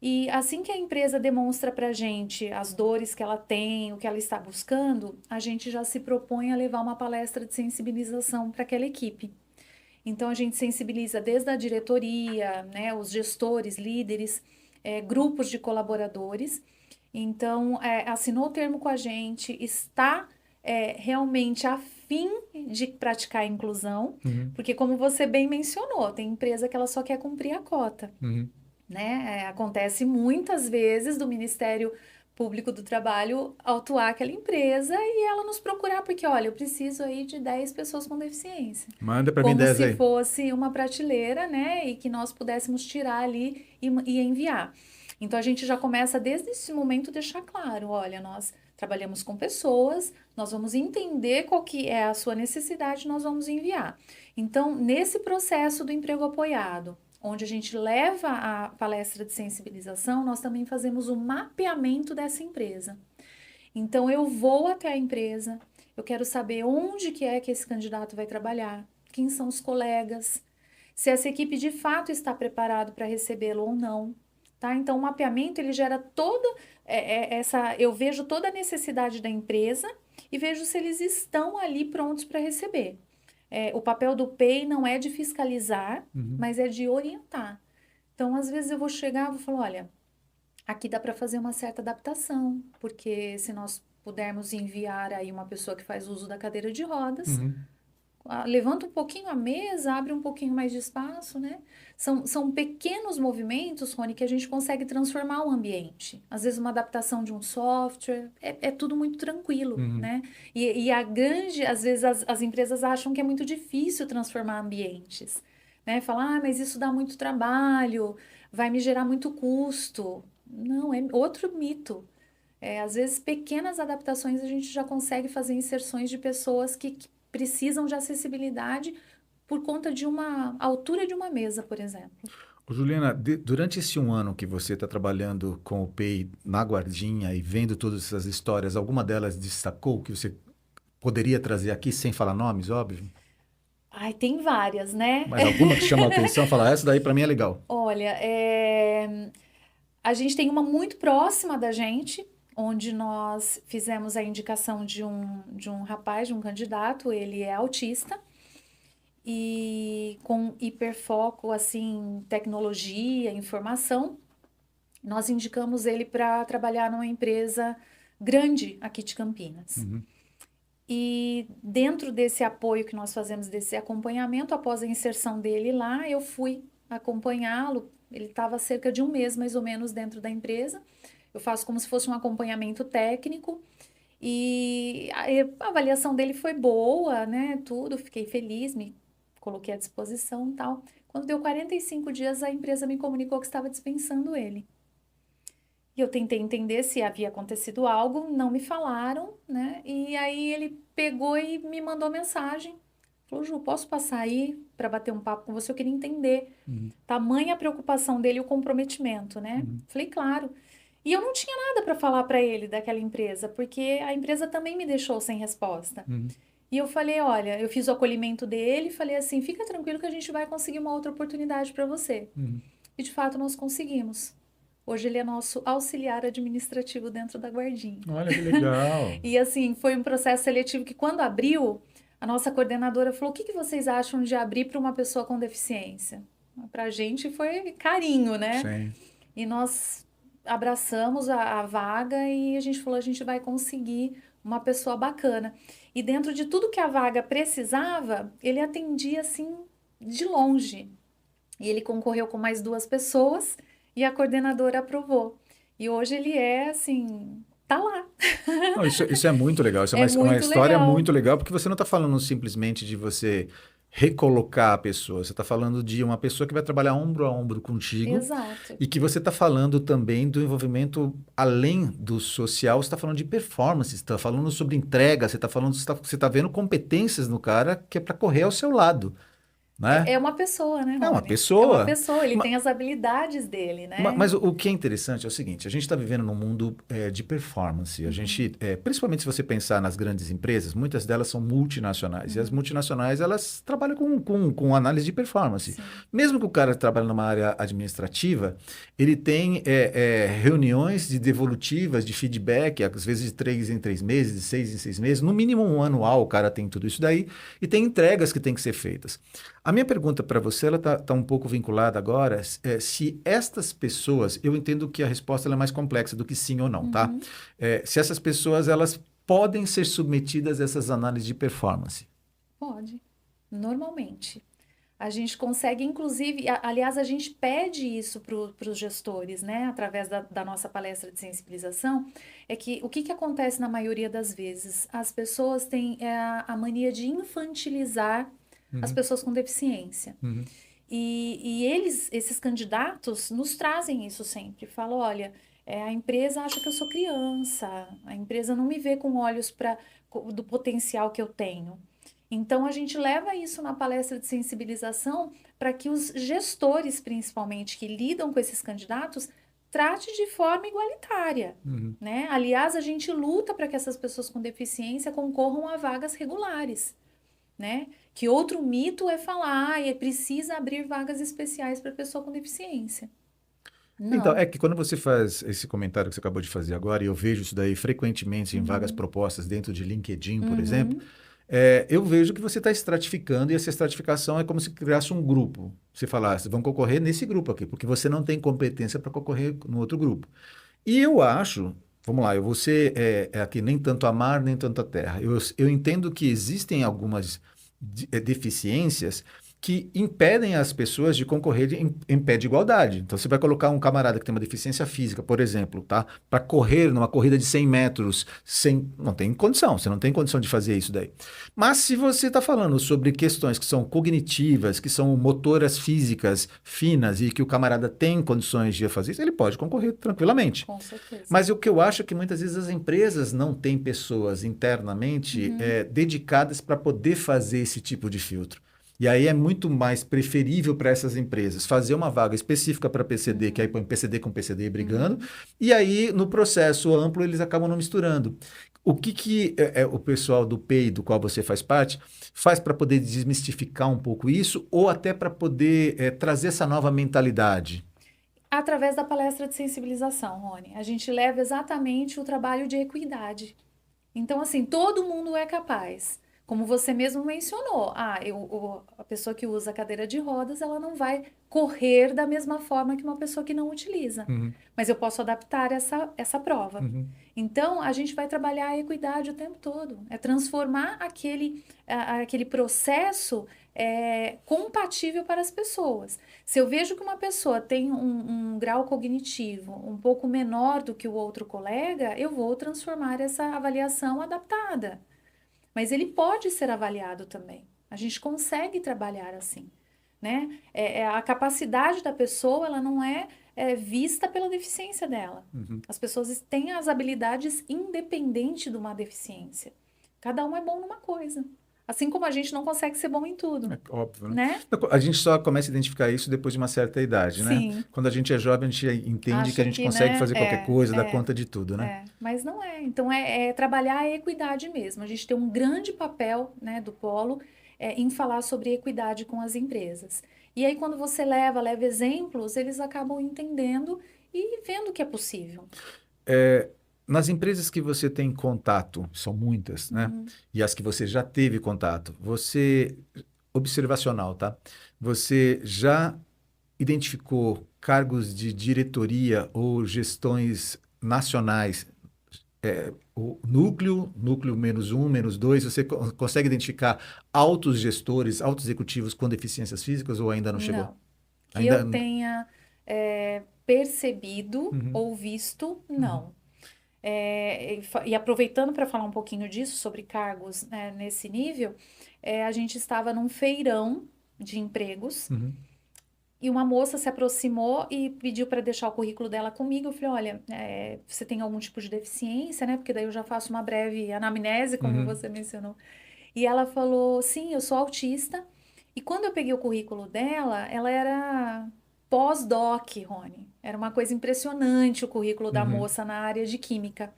E assim que a empresa demonstra para a gente as dores que ela tem, o que ela está buscando, a gente já se propõe a levar uma palestra de sensibilização para aquela equipe. Então, a gente sensibiliza desde a diretoria, né, os gestores, líderes, grupos de colaboradores. Então, assinou o termo com a gente, está realmente a fim de praticar a inclusão, porque como você bem mencionou, tem empresa que ela só quer cumprir a cota, né? Acontece muitas vezes do Ministério Público do Trabalho autuar aquela empresa e ela nos procurar, porque, olha, eu preciso aí de 10 pessoas com deficiência. Manda para mim Como 10 se aí. fosse uma prateleira, né? E que nós pudéssemos tirar ali e enviar. Então, a gente já começa desde esse momento deixar claro, olha, nós trabalhamos com pessoas, nós vamos entender qual que é a sua necessidade, nós vamos enviar. Então, nesse processo do emprego apoiado, onde a gente leva a palestra de sensibilização, nós também fazemos o mapeamento dessa empresa. Então, eu vou até a empresa, eu quero saber onde que é que esse candidato vai trabalhar, quem são os colegas, se essa equipe de fato está preparada para recebê-lo ou não. Tá? Então, o mapeamento, ele gera toda eu vejo toda a necessidade da empresa e vejo se eles estão ali prontos para receber. O papel do PEI não é de fiscalizar, mas é de orientar. Então, às vezes eu vou chegar e vou falar, olha, aqui dá para fazer uma certa adaptação, porque se nós pudermos enviar aí uma pessoa que faz uso da cadeira de rodas, levanta um pouquinho a mesa, abre um pouquinho mais de espaço, né? São pequenos movimentos, Rony, que a gente consegue transformar o ambiente. Às vezes uma adaptação de um software, é tudo muito tranquilo, né? E às vezes as empresas acham que é muito difícil transformar ambientes, né? Falar, mas isso dá muito trabalho, vai me gerar muito custo. Não, é outro mito. Às vezes, pequenas adaptações a gente já consegue fazer inserções de pessoas que precisam de acessibilidade por conta de uma altura de uma mesa, por exemplo. Ô, Juliana, durante esse um ano que você está trabalhando com o PEI na Guardinha e vendo todas essas histórias, alguma delas destacou que você poderia trazer aqui sem falar nomes, óbvio? Ai, tem várias, né? Mas alguma que chama a atenção, fala, essa daí para mim é legal. Olha, a gente tem uma muito próxima da gente, onde nós fizemos a indicação de um rapaz, de um candidato, ele é autista, e com hiperfoco, assim, tecnologia, informação, nós indicamos ele para trabalhar numa empresa grande aqui de Campinas. E dentro desse apoio que nós fazemos, desse acompanhamento, após a inserção dele lá, eu fui acompanhá-lo. Ele estava cerca de um mês, mais ou menos, dentro da empresa. Eu faço como se fosse um acompanhamento técnico. E a avaliação dele foi boa, né? Tudo, fiquei feliz, me coloquei à disposição e tal. Quando deu 45 dias, a empresa me comunicou que estava dispensando ele. E eu tentei entender se havia acontecido algo, não me falaram, né? E aí ele pegou e me mandou mensagem. Falou, Ju, posso passar aí para bater um papo com você? Eu queria entender tamanha a preocupação dele e o comprometimento, né? Falei, claro. E eu não tinha nada para falar para ele daquela empresa, porque a empresa também me deixou sem resposta. E eu falei, olha, eu fiz o acolhimento dele e falei assim, fica tranquilo que a gente vai conseguir uma outra oportunidade para você. E de fato nós conseguimos. Hoje ele é nosso auxiliar administrativo dentro da Guardinha. Olha que legal. E assim, foi um processo seletivo que quando abriu, a nossa coordenadora falou, o que vocês acham de abrir para uma pessoa com deficiência? Para a gente foi carinho, né? Sim. E nós abraçamos a vaga e a gente falou, a gente vai conseguir uma pessoa bacana. E dentro de tudo que a vaga precisava, ele atendia assim de longe. E ele concorreu com mais 2 pessoas e a coordenadora aprovou. E hoje ele é assim, tá lá. Não, isso é muito legal. Isso é uma muito história legal. muito legal, porque você não está falando simplesmente de você recolocar a pessoa. Você está falando de uma pessoa que vai trabalhar ombro a ombro contigo. Exato. E que você está falando também do envolvimento além do social, você está falando de performance, você está falando sobre entrega, você está falando, você está vendo competências no cara que é para correr ao seu lado. né? É uma pessoa, né, É uma Rony? É uma pessoa. pessoa, ele tem as habilidades dele, né? Mas o que é interessante é o seguinte, a gente está vivendo num mundo de performance. A Uhum, gente, principalmente se você pensar nas grandes empresas, muitas delas são multinacionais. E as uhum, multinacionais, elas trabalham com análise de performance. sim. Mesmo que o cara trabalhe numa área administrativa, ele tem reuniões de devolutivas, de feedback, às vezes de 3 em 3 meses, de 6 em 6 meses. No mínimo um anual o cara tem tudo isso daí. E tem entregas que têm que ser feitas. A minha pergunta para você, ela tá um pouco vinculada agora, se estas pessoas, eu entendo que a resposta ela é mais complexa do que sim ou não, tá? Uhum, Se essas pessoas, elas podem ser submetidas a essas análises de performance. pode, normalmente. A gente consegue, inclusive, aliás, a gente pede isso para os gestores, né, através da nossa palestra de sensibilização, é que o que que acontece na maioria das vezes? As pessoas têm a mania de infantilizar as Uhum, pessoas com deficiência. uhum, E eles, esses candidatos, nos trazem isso sempre. Falam, olha, a empresa acha que eu sou criança, a empresa não me vê com olhos do potencial que eu tenho. Então, a gente leva isso na palestra de sensibilização para que os gestores, principalmente, que lidam com esses candidatos, trate de forma igualitária, uhum. né? Aliás, a gente luta para que essas pessoas com deficiência concorram a vagas regulares, né? Que outro mito é falar, é precisa abrir vagas especiais para pessoa com deficiência. Então, Não. é que quando você faz esse comentário que você acabou de fazer agora, e eu vejo isso daí frequentemente em vagas Uhum, propostas dentro de LinkedIn, por exemplo, uhum, eu vejo que você está estratificando e essa estratificação é como se criasse um grupo. Você falasse, vão concorrer nesse grupo aqui, porque você não tem competência para concorrer no outro grupo. E eu acho, vamos lá, eu vou ser aqui nem tanto a mar, nem tanto a terra. Eu entendo que existem algumas deficiências que impedem as pessoas de concorrer em pé de igualdade. Então, você vai colocar um camarada que tem uma deficiência física, por exemplo, tá? Para correr numa corrida de 100 metros, não tem condição, você não tem condição de fazer isso daí. Mas se você está falando sobre questões que são cognitivas, que são motoras físicas finas e que o camarada tem condições de fazer isso, ele pode concorrer tranquilamente. com certeza. Mas o que eu acho é que muitas vezes as empresas não têm pessoas internamente Uhum, dedicadas para poder fazer esse tipo de filtro. E aí é muito mais preferível para essas empresas fazer uma vaga específica para PCD, que aí uhum, põe PCD com PCD brigando, uhum. e aí no processo amplo eles acabam não misturando. O que o pessoal do PEI, do qual você faz parte, faz para poder desmistificar um pouco isso, ou até para poder trazer essa nova mentalidade? Através da palestra de sensibilização, Rony, a gente leva exatamente o trabalho de equidade. Então, assim, todo mundo é capaz. Como você mesmo mencionou, a pessoa que usa a cadeira de rodas, ela não vai correr da mesma forma que uma pessoa que não utiliza. Uhum, Mas eu posso adaptar essa prova. uhum, Então, a gente vai trabalhar a equidade o tempo todo. É transformar aquele processo compatível para as pessoas. Se eu vejo que uma pessoa tem um grau cognitivo um pouco menor do que o outro colega, eu vou transformar essa avaliação adaptada. Mas ele pode ser avaliado também. A gente consegue trabalhar assim, né? A capacidade da pessoa, ela não é vista pela deficiência dela. uhum. As pessoas têm as habilidades independente de uma deficiência. Cada um é bom numa coisa. Assim como a gente não consegue ser bom em tudo, É óbvio, né? né? A gente só começa a identificar isso depois de uma certa idade, né? Sim. Quando a gente é jovem, a gente entende que a Acha gente que, consegue né? fazer qualquer coisa, dar conta de tudo, né? Mas não é. Então é trabalhar a equidade mesmo. A gente tem um grande papel, né, do Polo em falar sobre equidade com as empresas. E aí, quando você leva exemplos, eles acabam entendendo e vendo que é possível. É, nas empresas que você tem contato, são muitas, né? Uhum. E as que você já teve contato, observacional, tá? Você já identificou cargos de diretoria ou gestões nacionais, o núcleo menos um, menos dois, você consegue identificar altos gestores, altos executivos com deficiências físicas ou ainda não chegou? Não. Que Ainda. eu tenha percebido Uhum, ou visto, uhum, não. E aproveitando para falar um pouquinho disso, sobre cargos, né, nesse nível, a gente estava num feirão de empregos uhum, e uma moça se aproximou e pediu para deixar o currículo dela comigo. Eu falei: olha, você tem algum tipo de deficiência, né? Porque daí eu já faço uma breve anamnese, como uhum, você mencionou. E ela falou: sim, eu sou autista E quando eu peguei o currículo dela, ela era pós-doc, Rony. Era uma coisa impressionante o currículo da Uhum. moça na área de química.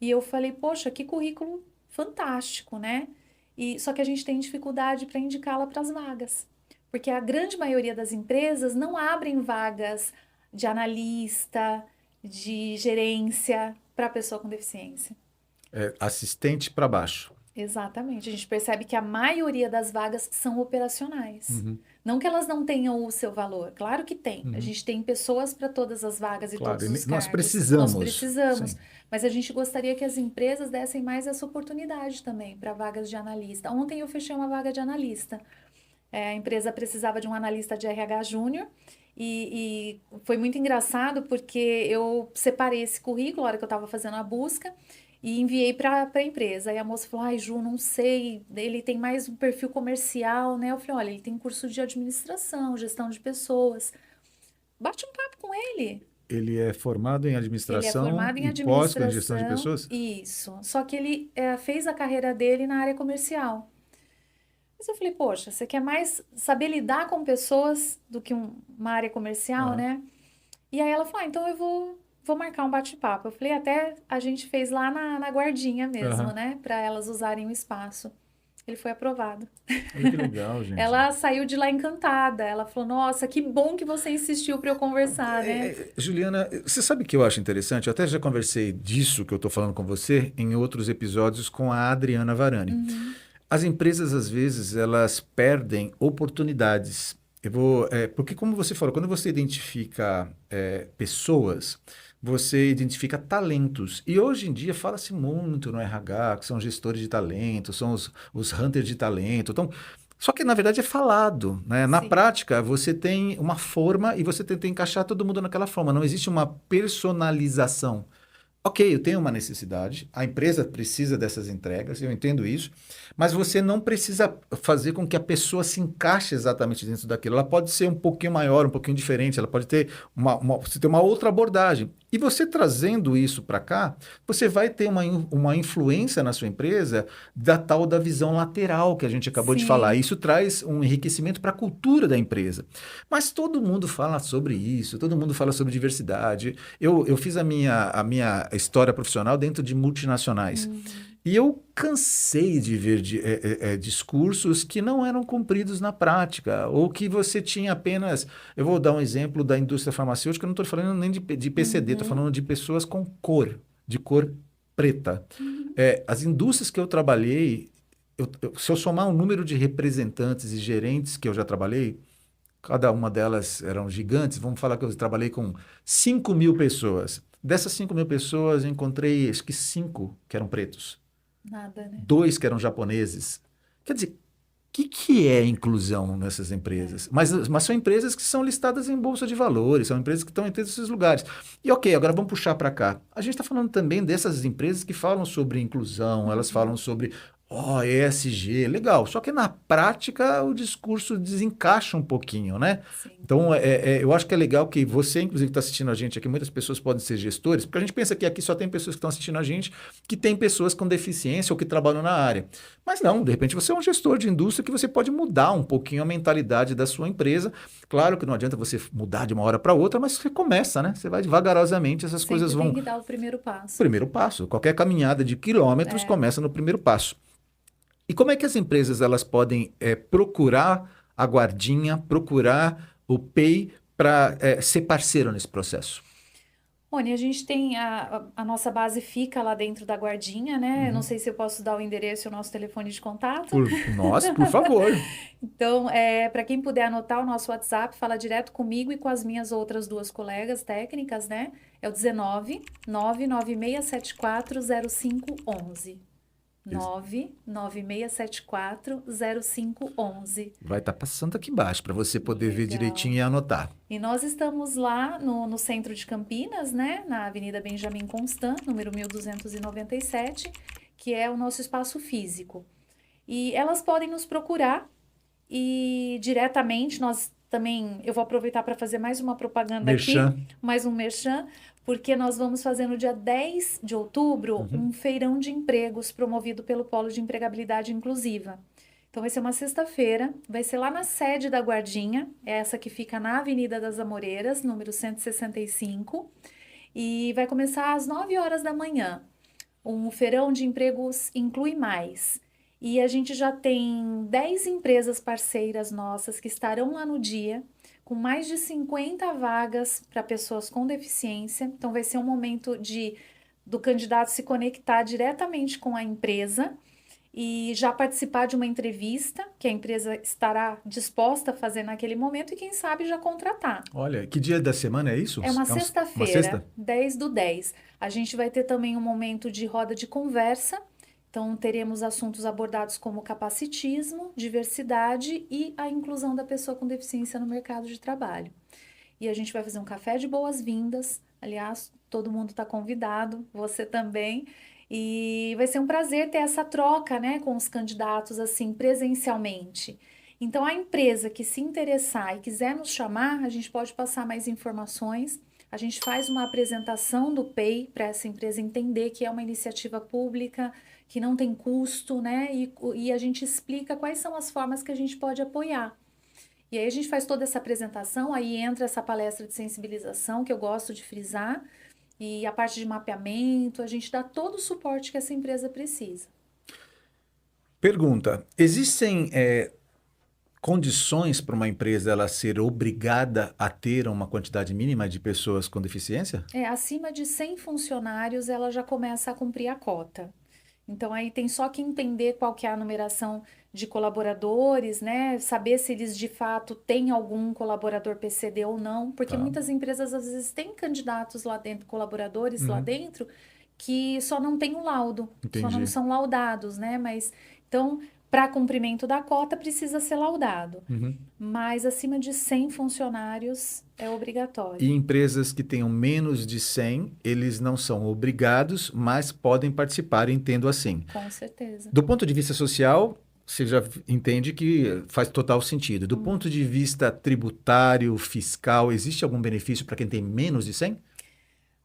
E eu falei, poxa, que currículo fantástico, né? E só que a gente tem dificuldade para indicá-la para as vagas, porque a grande maioria das empresas não abrem vagas de analista, de gerência para pessoa com deficiência. É, assistente para baixo. Exatamente. A gente percebe que a maioria das vagas são operacionais. Uhum. Não que elas não tenham o seu valor, claro que tem. A Uhum. gente tem pessoas para todas as vagas e Claro, todos os nós cargos. Nós precisamos. precisamos, Sim. mas a gente gostaria que as empresas dessem mais essa oportunidade também para vagas de analista. Ontem eu fechei uma vaga de analista. A empresa precisava de um analista de RH júnior e foi muito engraçado porque eu separei esse currículo na hora que eu estava fazendo a busca e enviei para a empresa. Aí a moça falou: Ai, Ju, não sei, ele tem mais um perfil comercial, né? Eu falei: Olha, ele tem curso de administração, gestão de pessoas. Bate um papo com ele. Ele é formado em Ele é administração formado em e pós com gestão de administração, pessoas? isso. Só que ele fez a carreira dele na área comercial. Mas eu falei, poxa, você quer mais saber lidar com pessoas do que uma área comercial, Aham. né? E aí ela falou, então eu vou marcar um bate-papo. Eu falei, até a gente fez lá na guardinha mesmo, Aham. né? Para elas usarem o espaço. Ele foi aprovado. Olha que legal, gente. Ela saiu de lá encantada. Ela falou, nossa, que bom que você insistiu para eu conversar, né? Juliana, você sabe o que eu acho interessante? Eu até já conversei disso que eu estou falando com você em outros episódios com a Adriana Varani. Uhum, As empresas, às vezes, elas perdem oportunidades. Porque como você falou, quando você identifica pessoas, você identifica talentos. E hoje em dia fala-se muito no RH, que são gestores de talento, são os hunters de talento. Então, só que na verdade é falado, né? Na sim, prática, você tem uma forma e você tenta encaixar todo mundo naquela forma. Não existe uma personalização. Ok, eu tenho uma necessidade, a empresa precisa dessas entregas, eu entendo isso, mas você não precisa fazer com que a pessoa se encaixe exatamente dentro daquilo. Ela pode ser um pouquinho maior, um pouquinho diferente, ela pode ter você ter uma outra abordagem. E você trazendo isso para cá, você vai ter uma influência na sua empresa da tal da visão lateral que a gente acabou de falar. sim, Isso traz um enriquecimento para a cultura da empresa. Mas todo mundo fala sobre isso, todo mundo fala sobre diversidade. Eu fiz a minha história profissional dentro de multinacionais. uhum, E eu cansei de ver discursos que não eram cumpridos na prática, ou que você tinha apenas. Eu vou dar um exemplo da indústria farmacêutica, eu não estou falando nem de PCD, estou uhum, falando de pessoas com cor, de cor preta. uhum. As indústrias que eu trabalhei, se eu somar o número de representantes e gerentes que eu já trabalhei, cada uma delas eram gigantes. Vamos falar que eu trabalhei com 5.000 pessoas. Dessas 5.000 pessoas, eu encontrei acho que 5 que eram pretos, Nada, né? 2 que eram japoneses. Quer dizer, o que é inclusão nessas É. empresas? Mas são empresas que são listadas em bolsa de valores, são empresas que estão em todos esses lugares. E ok, agora vamos puxar para cá. A gente está falando também dessas empresas que falam sobre inclusão, elas falam Uhum, sobre ESG, legal. Só que na prática o discurso desencaixa um pouquinho, né? sim. Então, eu acho que é legal que você, inclusive, que está assistindo a gente aqui, muitas pessoas podem ser gestores, porque a gente pensa que aqui só tem pessoas que estão assistindo a gente que têm pessoas com deficiência ou que trabalham na área. Mas não, de repente você é um gestor de indústria que você pode mudar um pouquinho a mentalidade da sua empresa. Claro que não adianta você mudar de uma hora para outra, mas você começa, né? Você vai devagarosamente, essas coisas Sempre tem vão. que dar o primeiro passo. Primeiro passo. Qualquer caminhada de quilômetros É. começa no primeiro passo. E como é que as empresas elas podem procurar a guardinha, procurar o PEI para ser parceiro nesse processo? Rony, a gente tem a nossa base fica lá dentro da guardinha, né? Eu não Uhum. sei se eu posso dar o endereço e o nosso telefone de contato. Por favor. Então, para quem puder anotar o nosso WhatsApp, fala direto comigo e com as minhas outras duas colegas técnicas, né? É o 19 996740511. 996740511. Vai estar passando aqui embaixo para você poder ver Legal. direitinho e anotar. E nós estamos lá no centro de Campinas, né? Na Avenida Benjamin Constant, número 1297, que é o nosso espaço físico. E elas podem nos procurar e diretamente nós também, eu vou aproveitar para fazer mais uma propaganda aqui, Merchan. mais um merchan, porque nós vamos fazer no dia 10 de outubro Uhum. um feirão de empregos promovido pelo Polo de Empregabilidade Inclusiva. Então vai ser uma sexta-feira, vai ser lá na sede da Guardinha, essa que fica na Avenida das Amoreiras, número 165, e vai começar às 9 horas da manhã. Um feirão de empregos inclui mais. E a gente já tem 10 empresas parceiras nossas que estarão lá no dia, com mais de 50 vagas para pessoas com deficiência. Então vai ser um momento do candidato se conectar diretamente com a empresa e já participar de uma entrevista que a empresa estará disposta a fazer naquele momento e, quem sabe, já contratar. Olha, que dia da semana é isso? É uma Uma sexta-feira, sexta? 10/10. A gente vai ter também um momento de roda de conversa. Então, teremos assuntos abordados como capacitismo, diversidade e a inclusão da pessoa com deficiência no mercado de trabalho. E a gente vai fazer um café de boas-vindas. Aliás, todo mundo está convidado, você também. E vai ser um prazer ter essa troca, né, com os candidatos, assim, presencialmente. Então, a empresa que se interessar e quiser nos chamar, a gente pode passar mais informações. A gente faz uma apresentação do PEI para essa empresa entender que é uma iniciativa pública, que não tem custo, né? E a gente explica quais são as formas que a gente pode apoiar. E aí a gente faz toda essa apresentação, aí entra essa palestra de sensibilização, que eu gosto de frisar, e a parte de mapeamento, a gente dá todo o suporte que essa empresa precisa. Pergunta: existem condições para uma empresa ela ser obrigada a ter uma quantidade mínima de pessoas com deficiência? Acima de 100 funcionários, ela já começa a cumprir a cota. Então, aí tem só que entender qual que é a numeração de colaboradores, né? Saber se eles de fato têm algum colaborador PCD ou não, porque Tá. muitas empresas às vezes têm candidatos lá dentro, colaboradores lá Uhum. dentro, que só não têm o laudo, só não Entendi. são laudados, né? Mas então, para cumprimento da cota, precisa ser laudado. Uhum. Mas acima de 100 funcionários é E obrigatório, empresas que tenham menos de 100, eles não são obrigados, mas podem participar, entendo assim. com certeza. Do ponto de vista social, você já entende que faz total sentido. Do Hum. ponto de vista tributário, fiscal, existe algum benefício para quem tem menos de 100?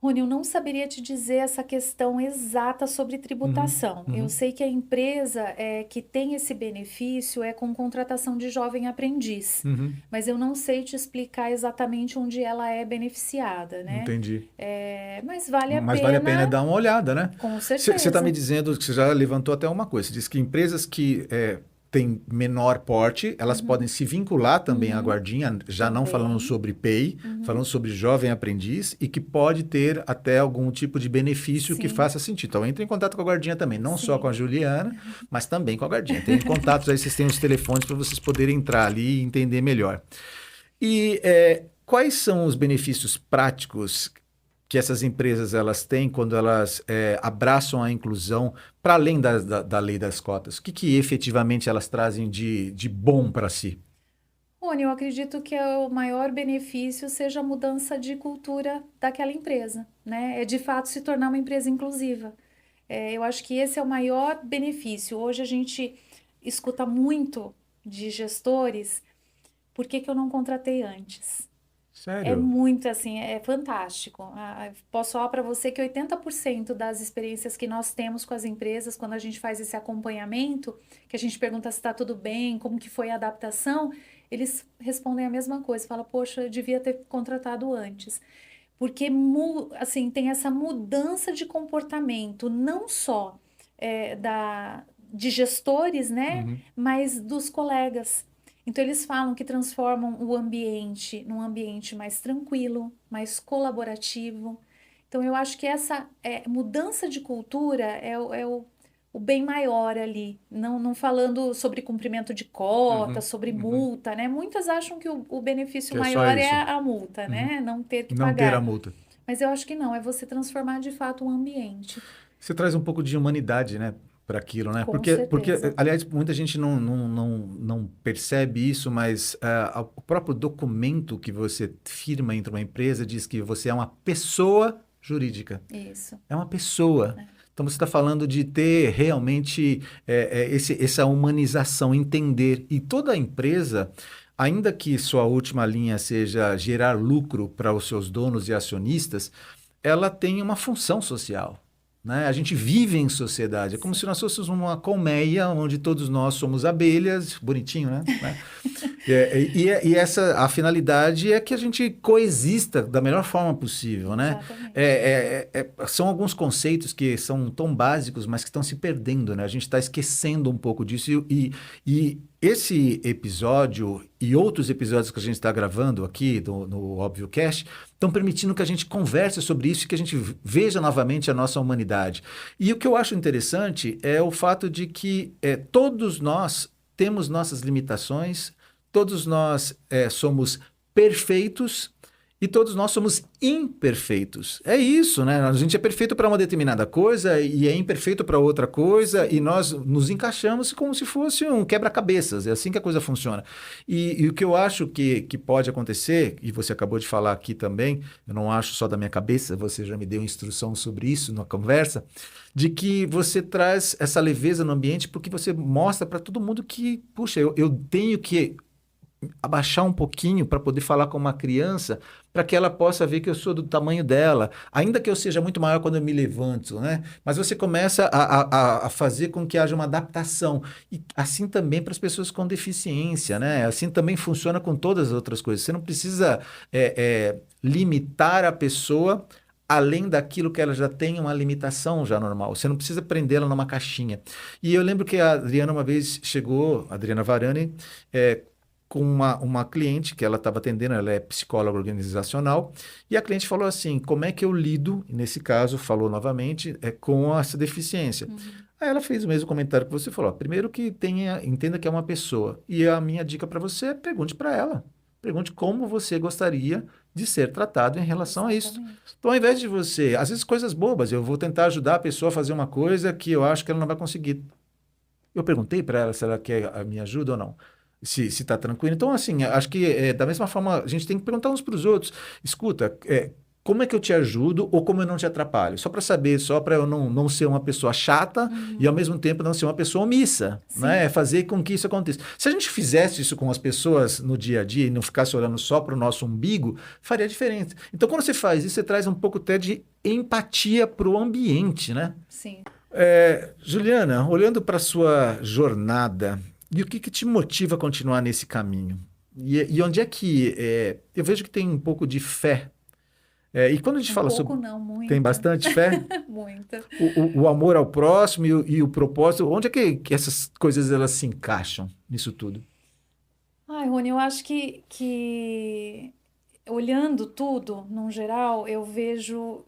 Rony, eu não saberia te dizer essa questão exata sobre Uhum, tributação. Eu uhum, sei que a empresa que tem esse benefício é com contratação de jovem aprendiz, uhum. mas eu não sei te explicar exatamente onde ela é beneficiada, né? Entendi. Mas vale a Mas vale a pena pena, dar uma olhada, né? com Você está me certeza. dizendo que você já levantou até uma coisa. Você disse que empresas que têm menor porte, elas podem Uhum, se vincular também à uhum, guardinha, já não falando também. sobre PEI, falando Uhum, sobre jovem aprendiz e que pode ter até algum tipo de benefício que sim, faça sentido. Então, entre em contato com a guardinha também, não só com a sim. Juliana, mas também com a guardinha. Tem contatos aí, vocês têm os telefones para vocês poderem entrar ali e entender melhor. E quais são os benefícios práticos que essas empresas elas têm quando elas abraçam a inclusão para além da lei das cotas? O que efetivamente elas trazem de bom para si? Rony, eu acredito que o maior benefício seja a mudança de cultura daquela empresa, né? É de fato se tornar uma empresa inclusiva. Eu acho que esse é o maior benefício. Hoje a gente escuta muito de gestores, por que que eu não contratei antes? É Sério? muito assim, é fantástico. Posso falar para você que 80% das experiências que nós temos com as empresas, quando a gente faz esse acompanhamento, que a gente pergunta se está tudo bem, como que foi a adaptação, eles respondem a mesma coisa, fala, poxa, eu devia ter contratado antes. Porque assim, tem essa mudança de comportamento, não só de gestores, né, Uhum. mas dos colegas. Então, eles falam que transformam o ambiente num ambiente mais tranquilo, mais colaborativo. Então, eu acho que essa mudança de cultura o bem maior ali. Não falando sobre cumprimento de cota, Uhum. sobre Uhum. multa, né? Muitas acham que o benefício Que é só maior é isso. a multa, Uhum. né? Não ter que Não ter a pagar. multa. Mas eu acho que não, é você transformar de fato um ambiente. Você traz um pouco de humanidade, né, para aquilo, né? Com Porque, certeza. aliás, muita gente não percebe isso, mas o próprio documento que você firma entre uma empresa diz que você é uma pessoa jurídica. Isso. É uma pessoa. Né? Então você está falando de ter realmente essa humanização, entender. E toda empresa, ainda que sua última linha seja gerar lucro para os seus donos e acionistas, ela tem uma função social. né? A gente vive em sociedade. É como se nós fôssemos uma colmeia onde todos nós somos abelhas, bonitinho, né? A finalidade é que a gente coexista da melhor forma possível, né? Exatamente. São alguns conceitos que são tão básicos, mas que estão se perdendo, né? A gente está esquecendo um pouco disso e esse episódio e outros episódios que a gente está gravando aqui no ObvioCast estão permitindo que a gente converse sobre isso e que a gente veja novamente a nossa humanidade. E o que eu acho interessante é o fato de que todos nós temos nossas limitações, todos nós somos perfeitos e todos nós somos imperfeitos. É isso, né? A gente é perfeito para uma determinada coisa e é imperfeito para outra coisa e nós nos encaixamos como se fosse um quebra-cabeças. É assim que a coisa funciona. E o que eu acho que pode acontecer, e você acabou de falar aqui também, eu não acho só da minha cabeça, você já me deu instrução sobre isso na conversa, de que você traz essa leveza no ambiente porque você mostra para todo mundo que, puxa, eu tenho que abaixar um pouquinho para poder falar com uma criança, para que ela possa ver que eu sou do tamanho dela, ainda que eu seja muito maior quando eu me levanto, né? Mas você começa a fazer com que haja uma adaptação. E assim também para as pessoas com deficiência, né? Assim também funciona com todas as outras coisas. Você não precisa limitar a pessoa além daquilo que ela já tem uma limitação já normal. Você não precisa prendê-la numa caixinha. E eu lembro que a Adriana uma vez chegou, a Adriana Varani, com uma cliente que ela estava atendendo, ela é psicóloga organizacional, e a cliente falou assim, como é que eu lido, nesse caso, falou novamente, com essa deficiência. Aí ela fez o mesmo comentário que você falou, primeiro que entenda que é uma pessoa, e a minha dica para você é pergunte para ela, pergunte como você gostaria de ser tratado em relação a isso. Exatamente. Então, ao invés de você, às vezes coisas bobas, eu vou tentar ajudar a pessoa a fazer uma coisa que eu acho que ela não vai conseguir. Eu perguntei para ela se ela quer a minha ajuda ou não. Se está tranquilo. Então, assim, acho que da mesma forma, a gente tem que perguntar uns para os outros. Escuta, como é que eu te ajudo ou como eu não te atrapalho? Só para saber, só para eu não ser uma pessoa chata e, ao mesmo tempo, não ser uma pessoa omissa. Né? Sim. Fazer com que isso aconteça. Se a gente fizesse isso com as pessoas no dia a dia e não ficasse olhando só para o nosso umbigo, faria diferença. Então, quando você faz isso, você traz um pouco até de empatia para o ambiente, né? Sim. Juliana, olhando para a sua jornada, e o que te motiva a continuar nesse caminho? E onde é que eu vejo que tem um pouco de fé. E quando a gente Um fala pouco sobre. não, Tem muita. bastante fé? Muita. O amor ao próximo e o propósito, onde é que essas coisas elas se encaixam nisso tudo? Ai, Rony, eu acho que olhando tudo, num geral, eu vejo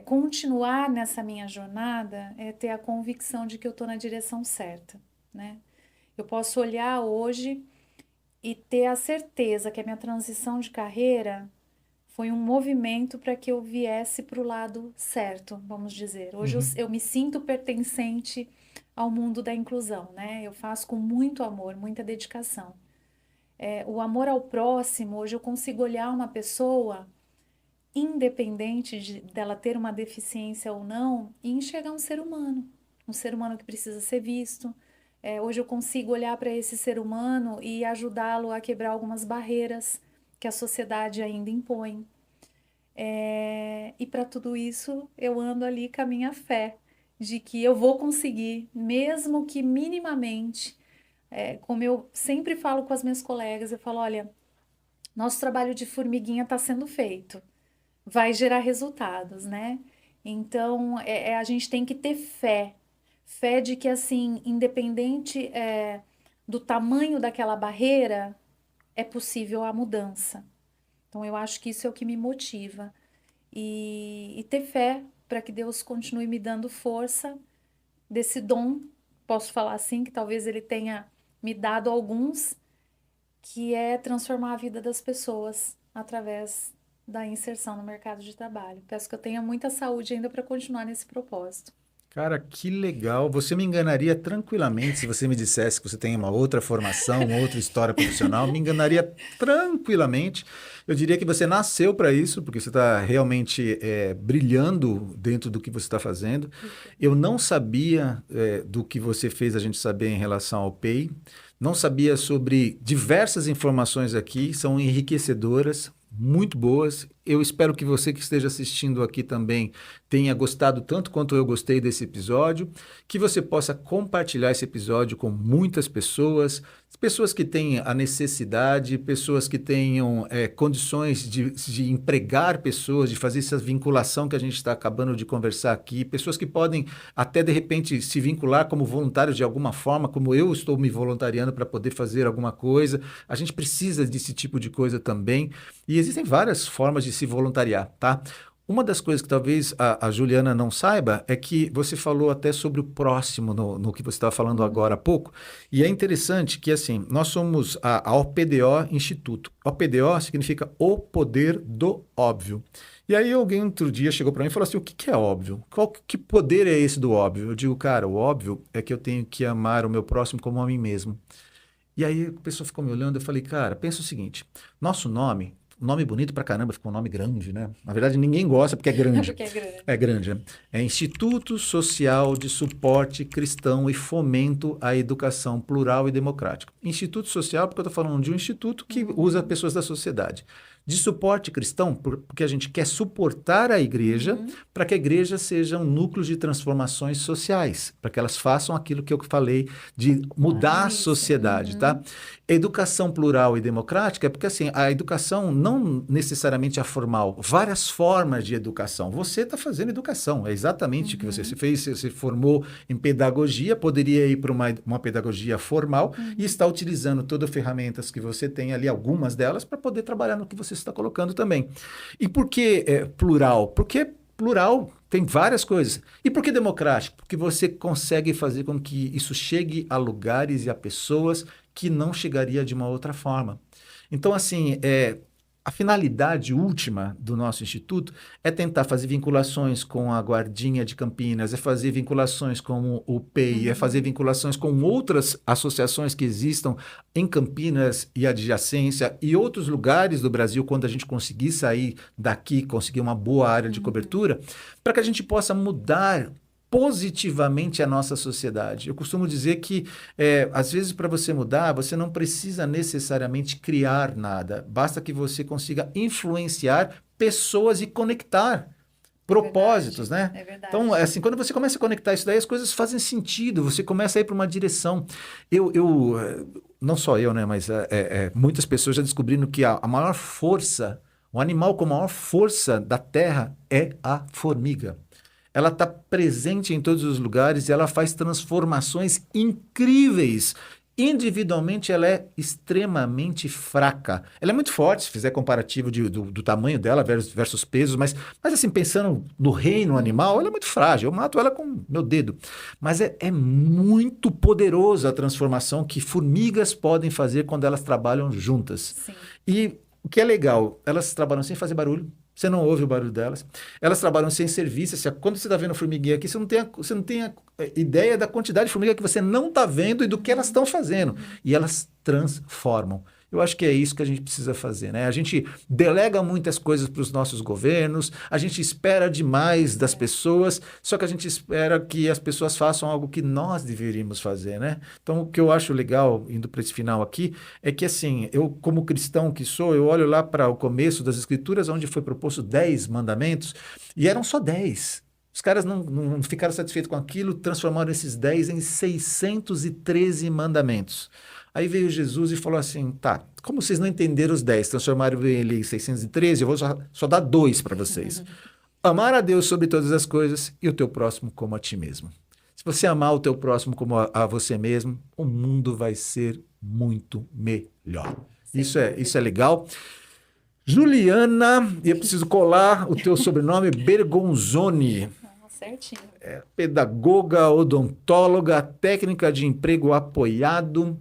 continuar nessa minha jornada é ter a convicção de que eu estou na direção certa, né? Eu posso olhar hoje e ter a certeza que a minha transição de carreira foi um movimento para que eu viesse para o lado certo, vamos dizer. Hoje Uhum. eu me sinto pertencente ao mundo da inclusão, né? Eu faço com muito amor, muita dedicação. O amor ao próximo, hoje eu consigo olhar uma pessoa, independente dela ter uma deficiência ou não, e enxergar um ser humano que precisa ser visto. Hoje eu consigo olhar para esse ser humano e ajudá-lo a quebrar algumas barreiras que a sociedade ainda impõe. E para tudo isso, eu ando ali com a minha fé de que eu vou conseguir, mesmo que minimamente. Como eu sempre falo com as minhas colegas, eu falo, olha, nosso trabalho de formiguinha está sendo feito, vai gerar resultados, né? Então, a gente tem que ter fé, fé de que, assim, independente do tamanho daquela barreira, é possível a mudança. Então, eu acho que isso é o que me motiva. E ter fé para que Deus continue me dando força desse dom, posso falar assim, que talvez Ele tenha me dado alguns, que é transformar a vida das pessoas através da inserção no mercado de trabalho. Peço que eu tenha muita saúde ainda para continuar nesse propósito. Cara, que legal. Você me enganaria tranquilamente se você me dissesse que você tem uma outra formação, uma outra história profissional. Me enganaria tranquilamente. Eu diria que você nasceu para isso, porque você está realmente brilhando dentro do que você está fazendo. Eu não sabia do que você fez a gente saber em relação ao PEI. Não sabia sobre diversas informações aqui, são enriquecedoras, muito boas. Eu espero que você que esteja assistindo aqui também tenha gostado tanto quanto eu gostei desse episódio, que você possa compartilhar esse episódio com muitas pessoas, pessoas que têm a necessidade, pessoas que tenham condições de empregar pessoas, de fazer essa vinculação que a gente está acabando de conversar aqui, pessoas que podem até de repente se vincular como voluntários de alguma forma, como eu estou me voluntariando para poder fazer alguma coisa. A gente precisa desse tipo de coisa também. E existem várias formas de se voluntariar, tá? Uma das coisas que talvez a Juliana não saiba é que você falou até sobre o próximo no que você estava falando agora há pouco, e é interessante que, assim, nós somos a OPDO Instituto. OPDO significa O Poder do Óbvio. E aí alguém outro dia chegou para mim e falou assim, o que é óbvio? Que poder é esse do óbvio? Eu digo, cara, o óbvio é que eu tenho que amar o meu próximo como a mim mesmo. E aí a pessoa ficou me olhando, eu falei, cara, pensa o seguinte, nosso nome bonito pra caramba, ficou um nome grande, né? Na verdade, ninguém gosta porque é grande. Porque é grande. É grande, né? É Instituto Social de Suporte Cristão e Fomento à Educação Plural e Democrática. Instituto Social, porque eu estou falando de um instituto que usa pessoas da sociedade. De suporte cristão, porque a gente quer suportar a igreja para que a igreja seja um núcleo de transformações sociais, para que elas façam aquilo que eu falei de mudar a sociedade, tá? Educação plural e democrática é porque, assim, a educação não necessariamente é formal, várias formas de educação. Você está fazendo educação, é exatamente o que você fez, você se formou em pedagogia, poderia ir para uma pedagogia formal e está utilizando todas as ferramentas que você tem ali, algumas delas, para poder trabalhar no que você está colocando também. E por que plural? Porque plural tem várias coisas. E por que democrático? Porque você consegue fazer com que isso chegue a lugares e a pessoas que não chegaria de uma outra forma. Então, assim, a finalidade última do nosso instituto é tentar fazer vinculações com a Guardinha de Campinas, é fazer vinculações com o PEI, é fazer vinculações com outras associações que existam em Campinas e adjacência e outros lugares do Brasil, quando a gente conseguir sair daqui, conseguir uma boa área de cobertura, para que a gente possa mudar positivamente a nossa sociedade. Eu costumo dizer que, às vezes, para você mudar, você não precisa necessariamente criar nada. Basta que você consiga influenciar pessoas e conectar propósitos, né? É verdade. Então, assim, quando você começa a conectar isso daí, as coisas fazem sentido, você começa a ir para uma direção. Não só eu, né, mas muitas pessoas já descobriram que a maior força, o animal com a maior força da Terra é a formiga. Ela está presente em todos os lugares e ela faz transformações incríveis. Individualmente, ela é extremamente fraca. Ela é muito forte, se fizer comparativo do tamanho dela versus pesos, mas assim, pensando no reino animal, ela é muito frágil. Eu mato ela com meu dedo. Mas é muito poderosa a transformação que formigas podem fazer quando elas trabalham juntas. Sim. E o que é legal, elas trabalham sem fazer barulho. Você não ouve o barulho delas. Elas trabalham sem serviço. Quando você está vendo formiguinha aqui, você não tem a ideia da quantidade de formiga que você não está vendo e do que elas estão fazendo. E elas transformam. Eu acho que é isso que a gente precisa fazer, né? A gente delega muitas coisas para os nossos governos, a gente espera demais das pessoas, só que a gente espera que as pessoas façam algo que nós deveríamos fazer, né? Então, o que eu acho legal, indo para esse final aqui, é que, assim, eu, como cristão que sou, eu olho lá para o começo das Escrituras, onde foi proposto 10 mandamentos, e eram só 10. Os caras não ficaram satisfeitos com aquilo, transformaram esses 10 em 613 mandamentos. Aí veio Jesus e falou assim, tá, como vocês não entenderam os 10, transformaram ele em 613, eu vou só dar 2 para vocês. Amar a Deus sobre todas as coisas e o teu próximo como a ti mesmo. Se você amar o teu próximo como a você mesmo, o mundo vai ser muito melhor. Isso é legal. Juliana, eu preciso colar o teu sobrenome, Bergonzoni. Certinho. Pedagoga, odontóloga, técnica de emprego apoiado,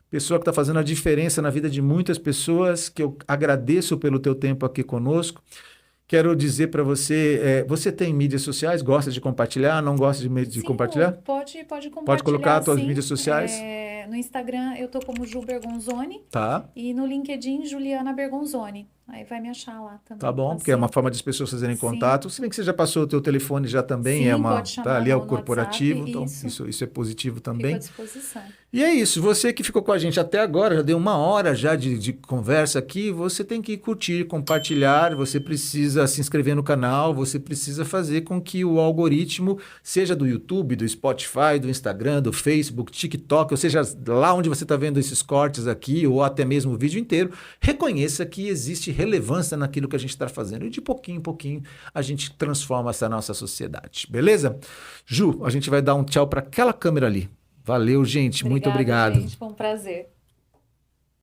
pessoa que está fazendo a diferença na vida de muitas pessoas, que eu agradeço pelo teu tempo aqui conosco. Quero dizer para você, você tem mídias sociais? Gosta de compartilhar? Não gosta de compartilhar? Pode compartilhar. Pode colocar as tuas sim. mídias sociais? No Instagram eu tô como Ju Bergonzoni. Tá. E no LinkedIn, Juliana Bergonzoni. Aí vai me achar lá também. Tá bom, Pode porque é uma ser. forma das pessoas fazerem Sim. contato. Se bem que você já passou o teu telefone já também, Sim, tá pode chamar ali é o no corporativo, WhatsApp. então Isso. isso é positivo Fico à também. disposição. E é isso, você que ficou com a gente até agora, já deu 1 hora já de conversa aqui, você tem que curtir, compartilhar, você precisa se inscrever no canal, você precisa fazer com que o algoritmo, seja do YouTube, do Spotify, do Instagram, do Facebook, TikTok, ou seja, lá onde você está vendo esses cortes aqui, ou até mesmo o vídeo inteiro, reconheça que existe relevância naquilo que a gente está fazendo. E de pouquinho em pouquinho a gente transforma essa nossa sociedade, beleza? Ju, a gente vai dar um tchau para aquela câmera ali. Valeu, gente. Muito Obrigada, obrigado. gente. Foi um prazer.